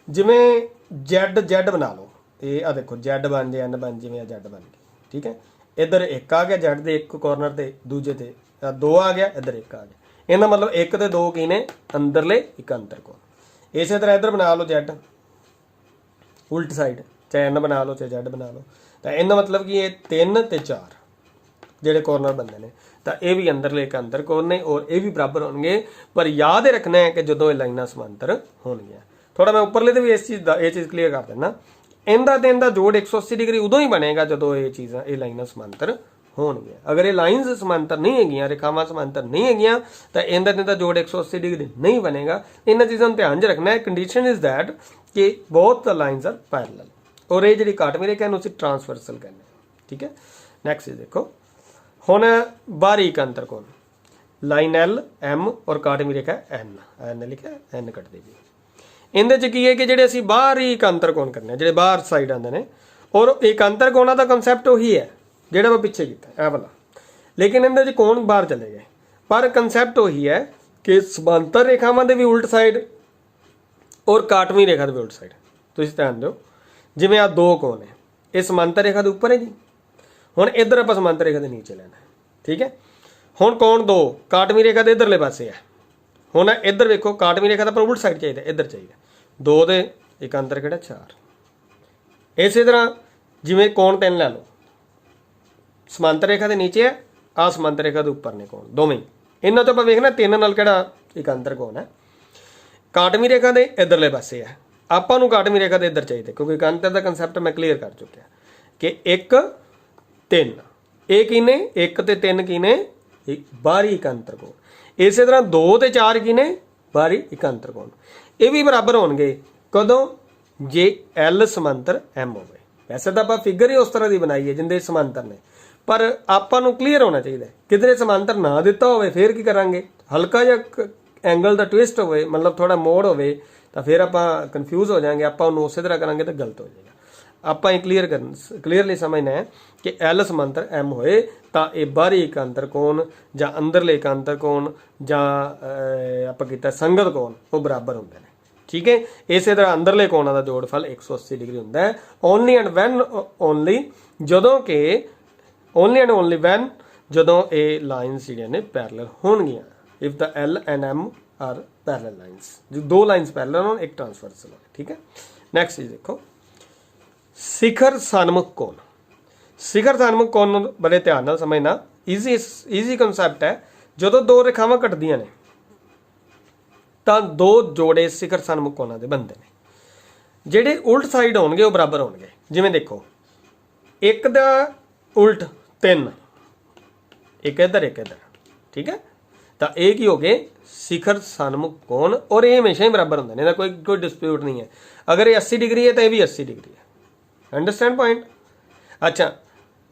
जिवें जैड जैड बना लो, ये आ देखो जैड बन जाए एन बन जिवें जैड बन गई, ठीक है। इधर एक आ गया जैड दे एक कॉर्नर ते, दूजे ते 2 आ गया, इधर एक आ गया। इहदा मतलब 1 ते 2 की ने अंदरले एक अंतर कोण। इस तरह इधर बना लो जैड उल्ट साइड, चाहे एन बना लो चाहे जैड बना लो, तो इहदा मतलब कि ये 3 ते 4 ਜਿਹੜੇ कॉर्नर बनते हैं तो यह भी अंदरले एक अंतर कोण ने और ये भी बराबर होंगे। पर याद रखना है कि जो ये लाइनां समांतर होणगियां, थोड़ा मैं उपरले तो भी इस चीज़ का ये चीज़ क्लीयर कर देना, इनका तो इनका जोड़ 180 डिग्री उदों ही बनेगा जो ये चीज़ां ये लाइनां समांतर होणगियां। अगर ये लाइन्स समांतर नहीं हैगियां, रेखावां समांतर नहीं हैगियां, तो इनका जोड़ 180 डिग्री नहीं बनेगा। इन चीज़ों को ध्यान च रखना है। कंडीशन इज दैट कि both the lines are parallel और ये जी काटवीं रेखा है उसे ट्रांसवर्सल कहने, ठीक है। नैक्सट देखो हुण बारीक अंतर कोण, लाइन एल एम और काटवीं रेखा एन, एन लिखा एन कटदी भी। इहदे च की है कि जिहड़े असीं बारीक अंतर कोण करने, जिहड़े बाहर साइड आंदे ने, और एक अंतर कोणा दा कंसैप्ट उही है जिहड़ा मैं पिछे कीता है वाला, लेकिन इहदे च कोण बाहर चले गए। पर कंसैप्ट उही है कि समांतर रेखावां दे भी उल्ट साइड और काटवीं रेखा दे भी उल्ट साइड। तुसीं ध्यान दिओ, जिवें आ 2 कोण है, ये समांतर रेखा दे उपर है जी, हुण इधर आपां समांतर रेखा दे नीचे लेना है, ठीक है। हुण कोण 2 काटवीं रेखा दे इधरले पासे है, हुण इधर वेखो काटवीं रेखा दा पर उल्ट साइड चाहिए, इधर चाहिए 2 दे एक अंतर किहड़ा 4। इस तरह जिवें कोण 3 लै लो, समांतर रेखा दे नीचे है, आ समांतर रेखा दे उपर ने कोण दोवें, इन्हां चों आपां वेखना 3 नाल किहड़ा एक अंतर कोण है। काटवीं रेखा दे इधरले पासे है, आपां नूं काटवीं रेखा दे इधर चाहिए, क्योंकि अंतर दा कंसैप्ट मैं क्लीयर कर चुकिया कि 1 3 ये की ने 1 ते 3 की ने एक बारीक अंतर कोण। इस तरह 2 ते 4 की ने बारीक अंतर कोण, ये भी बराबर होणगे कदों जे एल समांतर एम होवे। वैसे तो आपां फिगर ही उस तरह की बनाई है जिंदे समांतर ने, पर आपां नूं क्लीयर होना चाहिए। किधरे समांतर ना दिता होवे फिर की करांगे, हल्का जिहा एंगल दा ट्विस्ट होवे, मतलब थोड़ा मोड़ होवे, तो फिर आपां कन्फ्यूज हो जाएंगे, आपां उन्होंने उस तरह करांगे तो गलत हो जाएगा। आपां ये क्लीयरली समझना है कि एल समांतर एम होए तो ये बारीक अंतर कोण जां अंदरले एक अंतर कोण जां आपां कीता संगत कोण वो बराबर होंदे ने, ठीक है। इस तरह अंदरले कोणां दा जोड़फल 180 डिग्री हुंदा है। ओनली एंड वैन ओनली जदों कि ओनली एंड ओनली वैन जदों ये लाइन्स जिहड़ियां ने पैरेलल होणगियां, if the L and M are parallel lines, जो 2 लाइन्स पैरेलल होण एक ट्रांसवर्सल हो, ठीक है। नैक्सट चीज देखो शिखर सन्मुख कोण। शिखर सन्मुख कोण बड़े ध्यान नाल समझना, ईजी कंसैप्ट है। जदों 2 रेखावां कटदियां ने तां 2 जोड़े शिखर सन्मुख कोणां दे बनदे ने, जिहड़े उल्ट साइड होणगे वो बराबर होणगे। जिवें देखो एक दा उल्ट 3, एक इधर, ठीक है, तो ये की हो गए शिखर सन्मुख कोण, और ये हमेशा ही बराबर होंगे ने, कोई डिस्प्यूट नहीं है। अगर ये 80 डिग्री है तो यह भी 80 डिग्री है। Understand point. अच्छा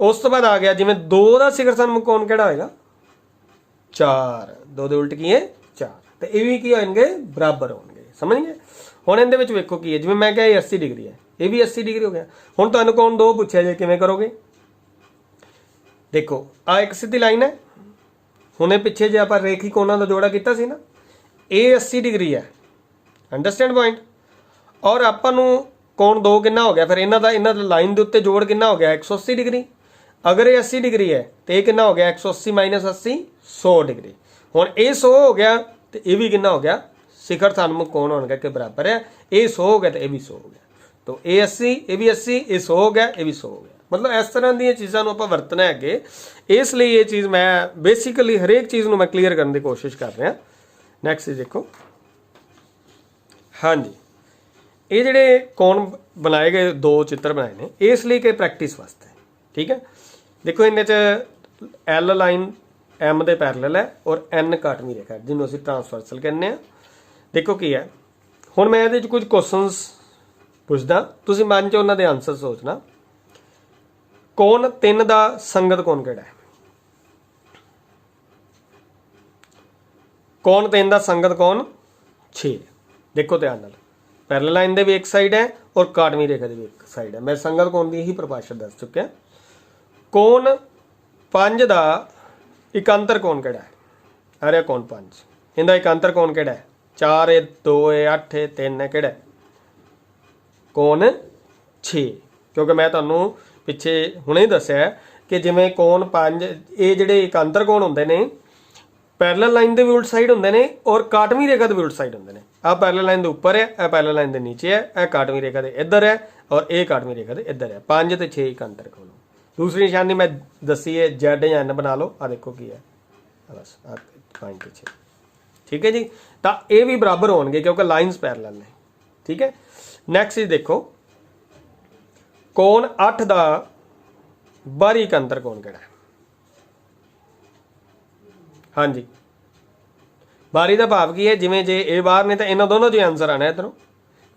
उस तो बाद आ गया जिवें 2 का शिखर सन्मुख कोण किहड़ा होएगा 4, 2 दे उल्ट की है 4, तो ये भी की होणगे बराबर होणगे, समझ गए। हुण इहदे विच वेखो की है, जिवें मैं कहा 80 डिग्री है, ये भी 80 डिग्री हो गया। हुण तुहानूं कोण 2 पुछया जे किवें करोगे, देखो आ एक सीधी लाइन है, हुणे पिछे जे आपां रेखी कोणां दा जोड़ा कीता सी ना, ये 80 डिग्री है। Understand point. और आपां नूं कोण 2 कितना हो गया, फिर इन्हां दा लाइन दे उत्ते जोड़ कितना हो गया 180 डिग्री। अगर ये 80 डिग्री है तो ये कितना हो गया 180 माइनस 80 100 डिग्री। हुण ये 100 हो गया तो ये भी कितना हो गया शिखर सन्मुख कोण होने के बराबर है। ये 100 हो गया तो ये भी 100 हो गया, तो ये 80 ये भी 80, ये 100 हो गया ये भी 100 हो गया। मतलब इस तरह दी चीज़ों आपां वरतना है अगे, इसलिए ये चीज़ मैं बेसिकली हरेक चीज़ मैं क्लीयर करने की कोशिश कर रहा। नैक्सट देखो, हाँ जी, ये जिहड़े कोण बनाए गए 2 चित्र बनाए ने इसलिए कि प्रैक्टिस वास्ते, ठीक है। देखो इन्हें एल लाइन एम दे पैरेलल है और एन काटवीं रेखा जिन्होंने असीं ट्रांसवर्सल कहने हैं। देखो की है, हुण मैं इहदे कुछ क्वेश्चनस पुछदा, तुसीं मन च उन्हां दे आंसर सोचना। कोण 3 का संगत कोण किहड़ा है? कोण 3 का संगत कोण 6। देखो ध्यान नाल, पैरेलल लाइन दे भी एक साइड है और काटवीं रेखा की भी एक साइड है। मैं संगत कोण की ही परिभाषा दस चुकिया। ਕੋਣ 5 ਦਾ ਇਕਾਂਤਰ ਕੋਣ ਕਿਹੜਾ ਹੈ? ਆ ਰਿਹਾ ਕੋਣ 5, ਇਹਦਾ ਇਕਾਂਤਰ ਕੋਣ ਕਿਹੜਾ ਹੈ? 4 ਹੈ, 2 ਹੈ, 8 ਹੈ, 3 ਹੈ, ਕਿਹੜਾ ਹੈ? ਕੋਣ 6। ਕਿਉਂਕਿ ਮੈਂ ਤੁਹਾਨੂੰ ਪਿੱਛੇ ਹੁਣੇ ਹੀ ਦੱਸਿਆ ਕਿ ਜਿਵੇਂ ਕੋਣ 5, ਇਹ ਜਿਹੜੇ ਇਕਾਂਤਰ ਕੋਣ ਹੁੰਦੇ ਨੇ ਪੈਰਲਲ ਲਾਈਨ ਦੇ ਵੀ ਉਲਟ ਸਾਈਡ ਹੁੰਦੇ ਨੇ ਔਰ ਕਾਟਵੀਂ ਰੇਖਾ ਦੇ ਵੀ ਉਲਟ ਸਾਈਡ ਹੁੰਦੇ ਨੇ। ਆਹ ਪੈਰਲਲ ਲਾਈਨ ਦੇ ਉੱਪਰ ਹੈ, ਇਹ ਪੈਰਲਲ ਲਾਈਨ ਦੇ ਨੀਚੇ ਹੈ, ਇਹ ਕਾਟਵੀਂ ਰੇਖਾ ਦੇ ਇੱਧਰ ਹੈ ਔਰ ਇਹ ਕਾਟਵੀਂ ਰੇਖਾ ਦੇ ਇੱਧਰ ਹੈ। 5 ਤੇ 6 ਇਕਾਂਤਰ ਕੋਣ। दूसरी निशानी मैं दसी है Z या N बना लो, आ देखो की है बस 5 ते 6, ठीक है जी। तो ये भी बराबर होंगे क्योंकि लाइन्स पैरेलल ने, ठीक है। नैक्सट चीज देखो कोण 8 का बाहरी इकांतर कोण किहड़ा है? हाँ जी, बाहरी का भाव की है जिमें जे ये बाहर ने तो इन्होंने दोनों जो आंसर आना इधरों,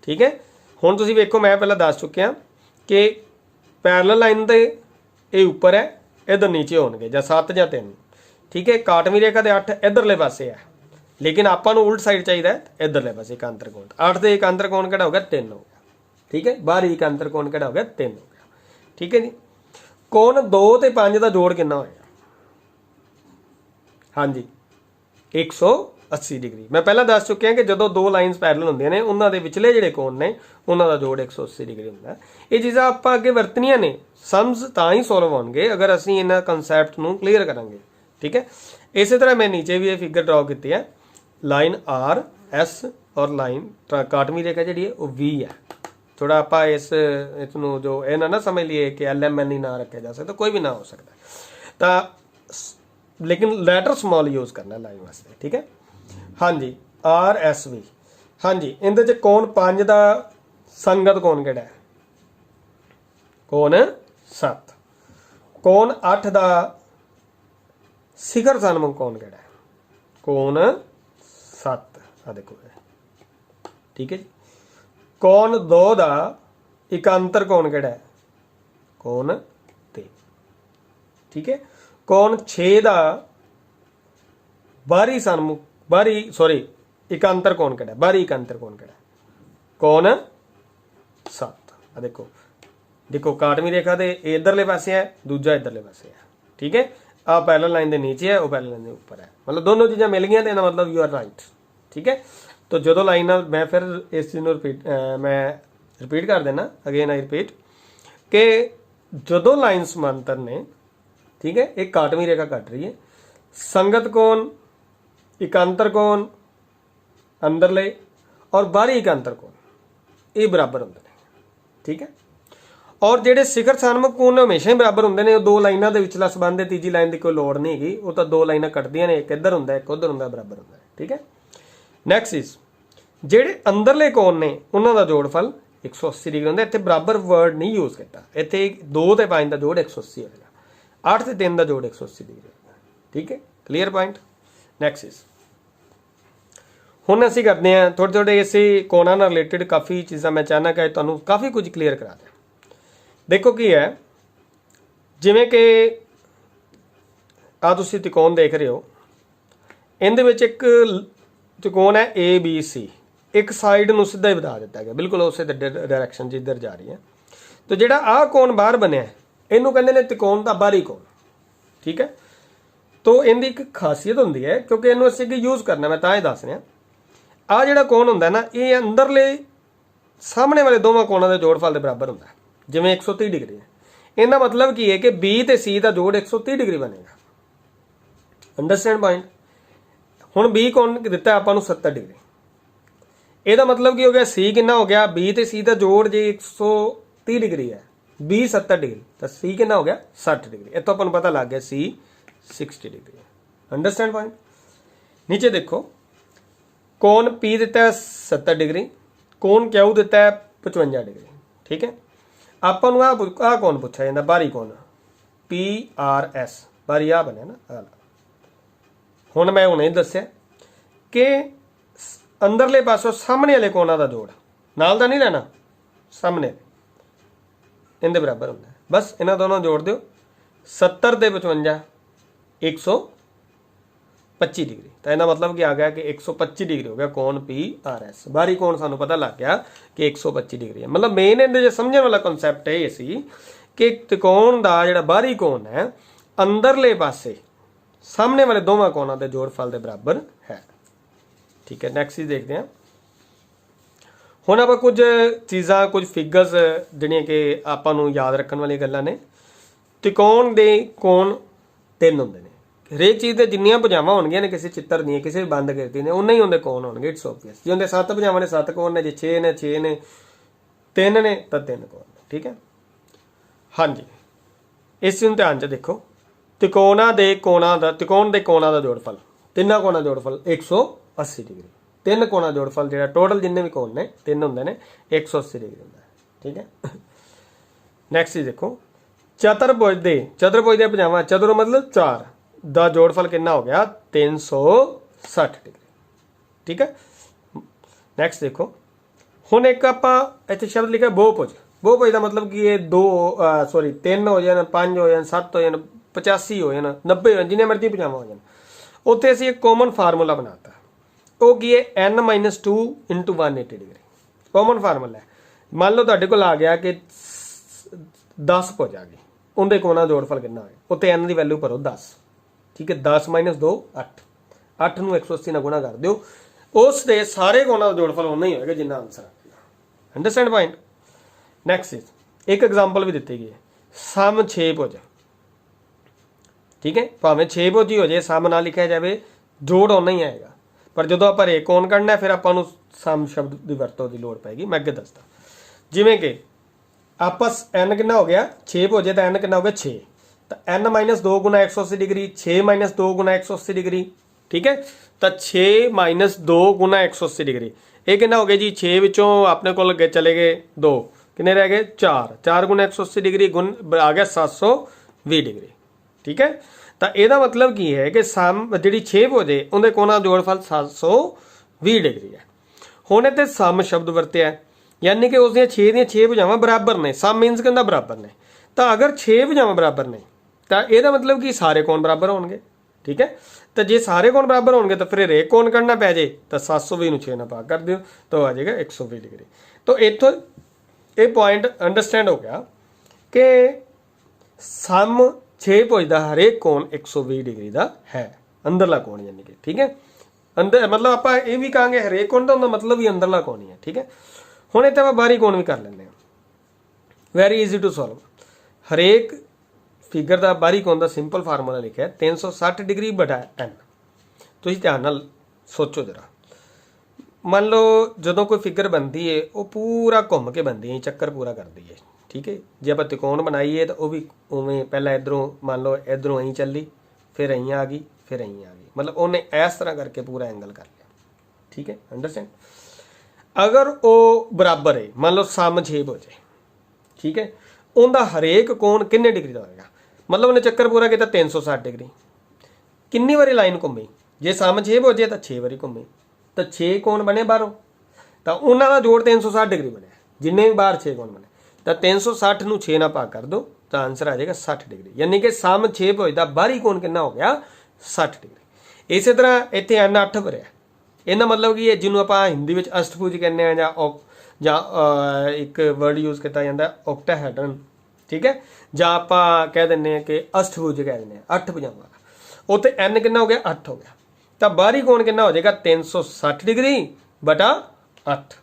ठीक है। हुण तुसीं वेखो मैं पहले दस चुकिया कि पैरेलल लाइन ते ये उपर है, इधर नीचे होंगे या 7 या 3, ठीक है। काटवीं रेखा के 8 इधरले पासे है, लेकिन आपां नूं उल्ट साइड चाहिए इधरले पासे इकांतर कोण। 8 के इकांतर कोण किहड़ा हो गया? 3 हो गया, ठीक है। बाहरी इकांतर कोण किहड़ा हो गया? 3 हो गया, ठीक है जी। कोण 2 ते 5 का जोड़ कितना होएगा? हाँ जी 180 डिग्री। मैं पहला दस चुकिया कि जो दो लाइन्स पैरेलल होंदियां ने उन्हां दे विचले जिहड़े कोण ने उन्हां दा जोड़ 180 डिग्री हुंदा है। ये चीज़ां आपां अगे वरतनियां ने, सम्स तां ही सॉल्व होणगे अगर असीं इन्हां कंसैप्ट नूं क्लीयर करांगे, ठीक है। इस तरह मैं नीचे भी ये फिगर ड्रॉ की है, लाइन आर एस और लाइन काटवीं रेखा जिहड़ी है वो वी है। थोड़ा आपां इसनूं जो ये ना समझ लीए कि LMN ही ना रखा जा सकता, कोई भी ना हो सकता तां, लेकिन लैटर स्मॉल यूज़ करना लाइन वास्ते, ठीक है। हाँ जी आर एस वी, हाँ जी। इहदे च कोण 5 का संगत कोण किहड़ा है? कोण 7। कोण 8 का शिखर सन्मुख कोण किहड़ा है? कोण 7, आ देखो, ठीक है जी। कोण 2 का इकांतर कोण किहड़ा है? कोण 3, ठीक है। कोण 6 का बाहरी सन्मुख इकांतर कोण किहड़ा है? बाहरी इकांतर कोण किहड़ा है? कोण 7, आ देखो, देखो काटवीं रेखा दे इधरले पासे है, दूजा इधरले पासे है, ठीक है। आ पैरेलल लाइन दे नीचे है, वो पैरेलल लाइन दे ऊपर है, मतलब दोनों चीज़ां मिल गई तो मतलब यू आर राइट, ठीक है। तो जो लाइन मैं फिर इस चीज़ मैं रिपीट कर देना, अगेन आई रिपीट कि जो लाइन समांतर ने, ठीक है, एक काटवीं रेखा कट रही है, संगत कोण, इकांतर कोण अंदरले और बाहरी इकांतर कोण ये बराबर होंगे, ठीक है। और जेडे शिखर सन्मुख कोण हमेशा ही बराबर होंगे ने। दो लाइनों के विचला संबंध है, तीजी लाइन की कोई लोड़ नहीं हैगी, वो तो दो लाइनां कटदियां ने, एक इधर होंदा एक उधर होंदा, बराबर होंदा, ठीक है। नैक्सट इज जेडे अंदरले कोण ने उन्हां दा जोड़फल 180 डिग्री होंदा। इत्थे बराबर वर्ड नहीं यूज़ किया, इत्थे 2 ते 5 का जोड़ 180 होगा, 8 ते 3 का जोड़ 180 डिग्री होगा, ठीक है। Clear point. नैक्सट इज हुण असीं करते हैं थोड़े थोड़े इस कोणां नाल रिलेटेड काफ़ी चीज़ां मैं चाहना कि तुहानूं काफ़ी कुछ क्लीयर करा दें। देखो की है, जिमें कि आ तुसीं त्रिकोण देख रहे हो, इहदे विच एक त्रिकोण है ABC, एक साइड नूं सीधा ही बता दिता गया, बिल्कुल उस डायरैक्शन जिधर जा रही है। तो जिहड़ा आ कोण बाहर बनिया इहनूं कहंदे ने त्रिकोण दा बाहरी कोण, ठीक है। तो इहदी एक खासियत होंदी है, क्योंकि इहनूं असीं अगे यूज़ करना, मैं तां ही दस रहा। आ जिहड़ा कोण हुंदा ना, ये अंदरले सामने वाले दोवां कोणां दे जोड़फल दे बराबर हुंदा है। जिवें 130 डिग्री है, इहदा मतलब की है कि B ते C का जोड़ 130 डिग्री बनेगा। Understand point. हुण B कोण दिता आपां नूं 70 डिग्री, ਇਹਦਾ मतलब की हो गया C कितना हो गया? B ते C का जोड़ जे 130 डिग्री है, B 70 डिग्री, तो C कितना हो गया? 60 डिग्री। इतों अपन पता लग गया C 60 डिग्री है। Understand point. नीचे देखो कोण P दिता है 70 डिग्री, कोण Q दिता है 55 डिग्री, ठीक है। ਆਪਾਂ ਨੂੰ ਆ कौन पूछा जाता? बाहरी कोण PRS, बाहरी आ बने ना। हुण मैं हुणे दस्सिया कि अंदरले पासों सामने वाले कोणां दा जोड़ नाल दा नहीं लेना, सामने इहदे बराबर हुंदा है। बस इन्हां दोनों जोड़ दिओ, 70 ते 55 125 डिग्री। तो इसका मतलब क्या आ गया कि 125 डिग्री हो गया कोण PRS। बाहरी कोण सानू पता लग गया कि 125 डिग्री है। मतलब मेन इहदे समझने वाला कॉन्सैप्ट ये सी कि त्रिकोण का जिहड़ा बाहरी कोण है अंदरले पासे सामने वाले दोवां कोणां दे जोड़फल के बराबर है। ठीक है, नैक्सट चीज देखते हैं। हुण आपां कुछ चीज़ां कुछ फिगर्स जिहड़ियां कि आपां नूं याद रखण वाली गल्लां ने। त्रिकोण दे कोण 3 हुंदे ने, हरेक चीज़ दे जिन्नियां भुजावां होणगीਆਂ ने किसी चित्र दीयां किसी भी बंद गिनती ने उन्ने ही उहदे कोण होणगे। इट्स ऑब्वियस जे उहदे 7 भुजावां ने 7 कोण ने, जे 6 ने 6 ने, 3 ने तां 3 कोण ने। ठीक है, हाँ जी, इस नूं ध्यान च देखो। त्रिकोणां दे कोणां दा त्रिकोण दे कोणां दा जोड़फल, तिन्नां कोणां दा जोड़फल 180 डिग्री। 3 कोणां जोड़फल जिहड़ा टोटल जिन्ने भी कोण ने 3 हुंदे ने 180 डिग्री हुंदा है। ठीक है, नैक्सट चीज देखो। चतुर्भुज दे भुजावां, चतुर मतलब 4 दा जोड़फल कितना हो गया 360 डिग्री। ठीक है, नैक्सट देखो। हुण एक आपां इत्थे शब्द लिखा बहुभुज। बहुभुज का मतलब कि ये 3 हो जाए, 5 हो जाए, 7 हो जाए, 85 हो जाए, 90 हो जाए, जिन्ने मर्जी भुजावां हो जाए। उत्थे असीं एक कॉमन फार्मूला बनाता, वो की है n-2 × 180 डिग्री। कॉमन फार्मूला है। मान लो तुहाडे कोल आ गया कि 10 भुज आ गई, उनके कोणां दा जोड़फल कितना होए, उत्ते n की वैल्यू भरो 10। ठीक है, 10 - 2 8, 8 नूं 180 नाल गुणा कर दिओ, उस दे सारे कोणां दा जोड़फल उन्ना ही होएगा जिन्ना आंसर आएगा। Understand point. नैक्सट इज एक एग्जाम्पल भी दी गई है, सम 6 भुज। ठीक है, भावें 6 भुज ही हो जाए, सम ना लिखा जाए, जोड़ उन्ना ही आएगा। पर जो आप हरेक कोण कढ़ना फिर आपां नूं सम शब्द की वरतों की लोड़ पैगी। मैं अगे दसदा, जिवें कि आपस n कितना हो गया 6 भुज है तो n कितना हो गया 6, तो n - 2 × 180 डिग्री, 6 - 2 × 180 डिग्री। ठीक है, तो 6 - 2 × 180 डिग्री ये कितना हो गया जी 6 विचों अपने को चले गए 2, कितने रह गए 4, 4 × 180 डिग्री गुण आ गया 720 डिग्री। ठीक है, तो यदा मतलब की है कि सम जी 6 भुज है उनके कोणां दा जोड़फल 720 डिग्री है। हुण इत्थे सम शब्द वरत्या, यानी कि उसदियां 6 ਦੀਆਂ 6 भुजावां बराबर ने। सम मीनस कहंदा बराबर ने, तो अगर 6 भुजावां बराबर ने तो यदा मतलब कि सारे कोण बराबर होणगे। ठीक है, तो जे सारे कोण बराबर होणगे तो फिर एक कोण कढ़ना पै जाए, तो 720 नूं 6 नाल भाग कर दिओ तो आ जाएगा 120 डिग्री। तो इत्थों ये पॉइंट अंडरस्टैंड हो गया कि सम 6 भुज का हरेक कोण 120 डिग्री का है, अंदरला कोण यानी कि। ठीक है, अंदर मतलब आप ये भी कहेंगे हरेक कोण का मतलब ही अंदरला कोण ही है। ठीक है, हुण इत्थे आपां बाहरी कोण भी कर लैंदे हां, वैरी ईजी टू सॉल्व। हरेक फिगर का बाहरी कोण का सिंपल फार्मूला लिखा है 360 डिग्री बटा n। तुसीं ध्यान नाल सोचो जरा, मान लो जो कोई फिगर बनती है वो पूरा घूम के बनती है, चक्कर पूरा करती है। ठीक है, जे आप त्रिकोण बनाइए तो वह भी उवें पहला इधरों मान लो इधरों अं चली, फिर अं आ गई, फिर अं आ गई, मतलब उन्हें इस तरह करके पूरा एंगल कर लिया। ठीक है, अंडरस्टैंड। अगर वो बराबर है, मान लो सम 6 भुज है, ठीक है, उनका हरेक कोण किन्ने डिग्री का होगा, मतलब उन्हें चक्कर पूरा किया 360 डिग्री। किन्नी बारी लाइन घूमी, जे सम 6 भुज है तो 6 बारी घूमी, तो 6 कोण बने बाहरों, तो उन्होंने जोड़ 360 डिग्री बने, जिन्ने भी बाहर 6 कोण बने, तो 360 नूं 6 नाल भाग कर दो तो आंसर आ जाएगा 60 डिग्री। यानी कि सम 6 भुज का बाहरी कोण कितना हो गया 60 डिग्री। इस तरह इत्थे n 8 भरिया, इहदा मतलब कि जिन्हों आप हिंदी में अष्टभुज कहने हैं जां एक वर्ड यूज़ किया जाता है ऑक्टाहेड्रन। ठीक है, जां आप कह दें कि अष्टभुज कह दें 8 भुजावां, उत्ते n कितना हो गया 8 हो गया, तो बाहरी कोण कितना हो जाएगा 360 डिग्री बटा 8।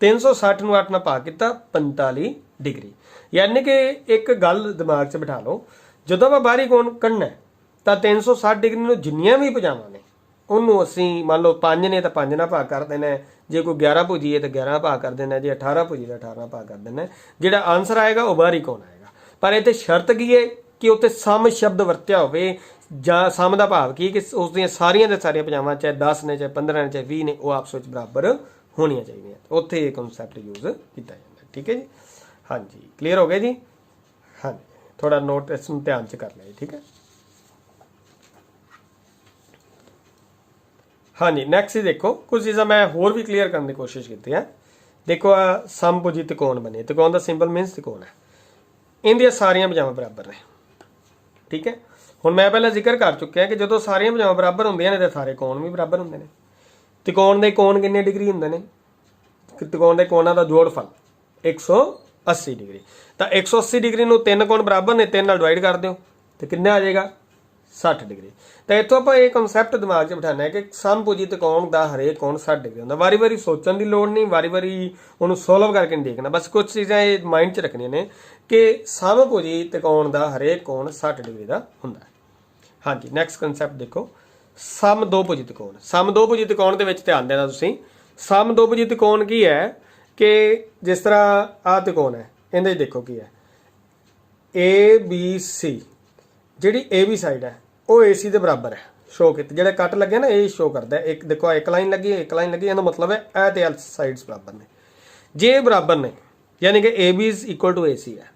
360 नूं 8 नाल भाग किया 45 डिग्री। यानी कि एक गल दिमाग च बिठा लो, जदों आप बाहरी कोण कढ़ना है तो 360 डिग्री नूं जिन्नियां भी भुजावां ने उन्होंने असी मान लो 5 ने तो 5 नाल भाग कर देना है, जे कोई 11 भुजी है तो 11 भाग कर देना है, जे 18 भुजी तो 18 भाग कर देना है, जिहड़ा आंसर आएगा वह बाहरी कोण आएगा। पर इत्थे शर्त की है कि उत्ते सम शब्द वरत्या होवे, जां सम दा भाव की कि उसदियां सारियां दे सारियां भुजावां चाहे 10 ने चाहे 15 ने चाहे 20 ने वो आपस विच बराबर होणियां चाहिए, उत्थे ये कॉन्सैप्ट यूज़ किया जाता है। ठीक है जी, हाँ जी, क्लीयर हो गया जी। हाँ जी, थोड़ा नोट इस ध्यान च कर लिया जी। ठीक है, हाँ जी, नैक्सट देखो कुछ चीज़ा मैं होर भी क्लीयर करने की कोशिश की है। देखो आ समभुजी त्रिकोण बने, त्रिकोण का सिंपल मीनस त्रिकोण है, इनदियां सारियां भुजावां बराबर ने। ठीक है, हुण मैं पहले जिक्र कर चुकिया कि जो सारियां भुजावां बराबर होंदियां ने तो सारे कोण भी बराबर होंदे ने। त्रिकोण के कोण किन्ने डिग्री होंदे ने, त्रिकोण के कोणां दा जोड़फल 180 डिग्री। ਤਾਂ 180 ਡਿਗਰੀ ਨੂੰ 3 ਕੋਣ ਬਰਾਬਰ ਨੇ, 3 ਨਾਲ ਡਿਵਾਈਡ ਕਰ ਦਿਓ ਤੇ ਕਿੰਨਾ ਆ ਜਾਏਗਾ 60 ਡਿਗਰੀ। ਤਾਂ ਇੱਥੋਂ ਆਪਾਂ ਇਹ ਕਨਸੈਪਟ ਦਿਮਾਗ 'ਚ ਬਿਠਾਉਣਾ ਹੈ ਕਿ ਸਮਭੁਜੀ ਤ੍ਰਿਕੋਣ ਦਾ ਹਰੇਕ ਕੋਣ 60 ਡਿਗਰੀ ਹੁੰਦਾ। ਵਾਰੀ ਵਾਰੀ ਸੋਚਣ ਦੀ ਲੋੜ ਨਹੀਂ, ਵਾਰੀ ਵਾਰੀ ਉਹਨੂੰ ਸੋਲਵ ਕਰਕੇ ਨਹੀਂ ਦੇਖਣਾ, ਬਸ ਕੁਝ ਚੀਜ਼ਾਂ ਇਹ ਮਾਈਂਡ 'ਚ ਰੱਖਣੀਆਂ ਨੇ ਕਿ ਸਮਭੁਜੀ ਤ੍ਰਿਕੋਣ ਦਾ ਹਰੇਕ ਕੋਣ 60 ਡਿਗਰੀ ਦਾ ਹੁੰਦਾ ਹੈ। ਹਾਂਜੀ, ਨੈਕਸਟ ਕਨਸੈਪਟ ਦੇਖੋ, ਸਮਦੋਭੁਜੀ ਤ੍ਰਿਕੋਣ। ਸਮਦੋਭੁਜੀ ਤ੍ਰਿਕੋਣ ਦੇ ਵਿੱਚ ਧਿਆਨ ਦੇਣਾ ਤੁਸੀਂ। ਸਮਦੋਭੁਜੀ ਤ੍ਰਿਕੋਣ ਕੀ ਹੈ ਕਿ ਜਿਸ ਤਰ੍ਹਾਂ ਆਹ ਤ੍ਰਿਕੋਣ ਹੈ, ਇਹਦੇ ਦੇਖੋ ਕੀ ਹੈ, ABC, ਜਿਹੜੀ AB ਸਾਈਡ ਹੈ ਉਹ AC ਦੇ ਬਰਾਬਰ ਹੈ, ਸ਼ੋ ਕੀਤੇ ਜਿਹੜੇ ਕੱਟ ਲੱਗੇ ਨਾ ਇਹ ਸ਼ੋ ਕਰਦਾ। ਇੱਕ ਦੇਖੋ ਇੱਕ ਲਾਈਨ ਲੱਗੀ, ਇੱਕ ਲਾਈਨ ਲੱਗੀ, ਇਹਦਾ ਮਤਲਬ ਹੈ ਇਹ ਤੇ L ਸਾਈਡਸ ਬਰਾਬਰ ਨੇ। ਜੇ ਬਰਾਬਰ ਨੇ ਯਾਨੀ ਕਿ AB is equal to AC ਹੈ,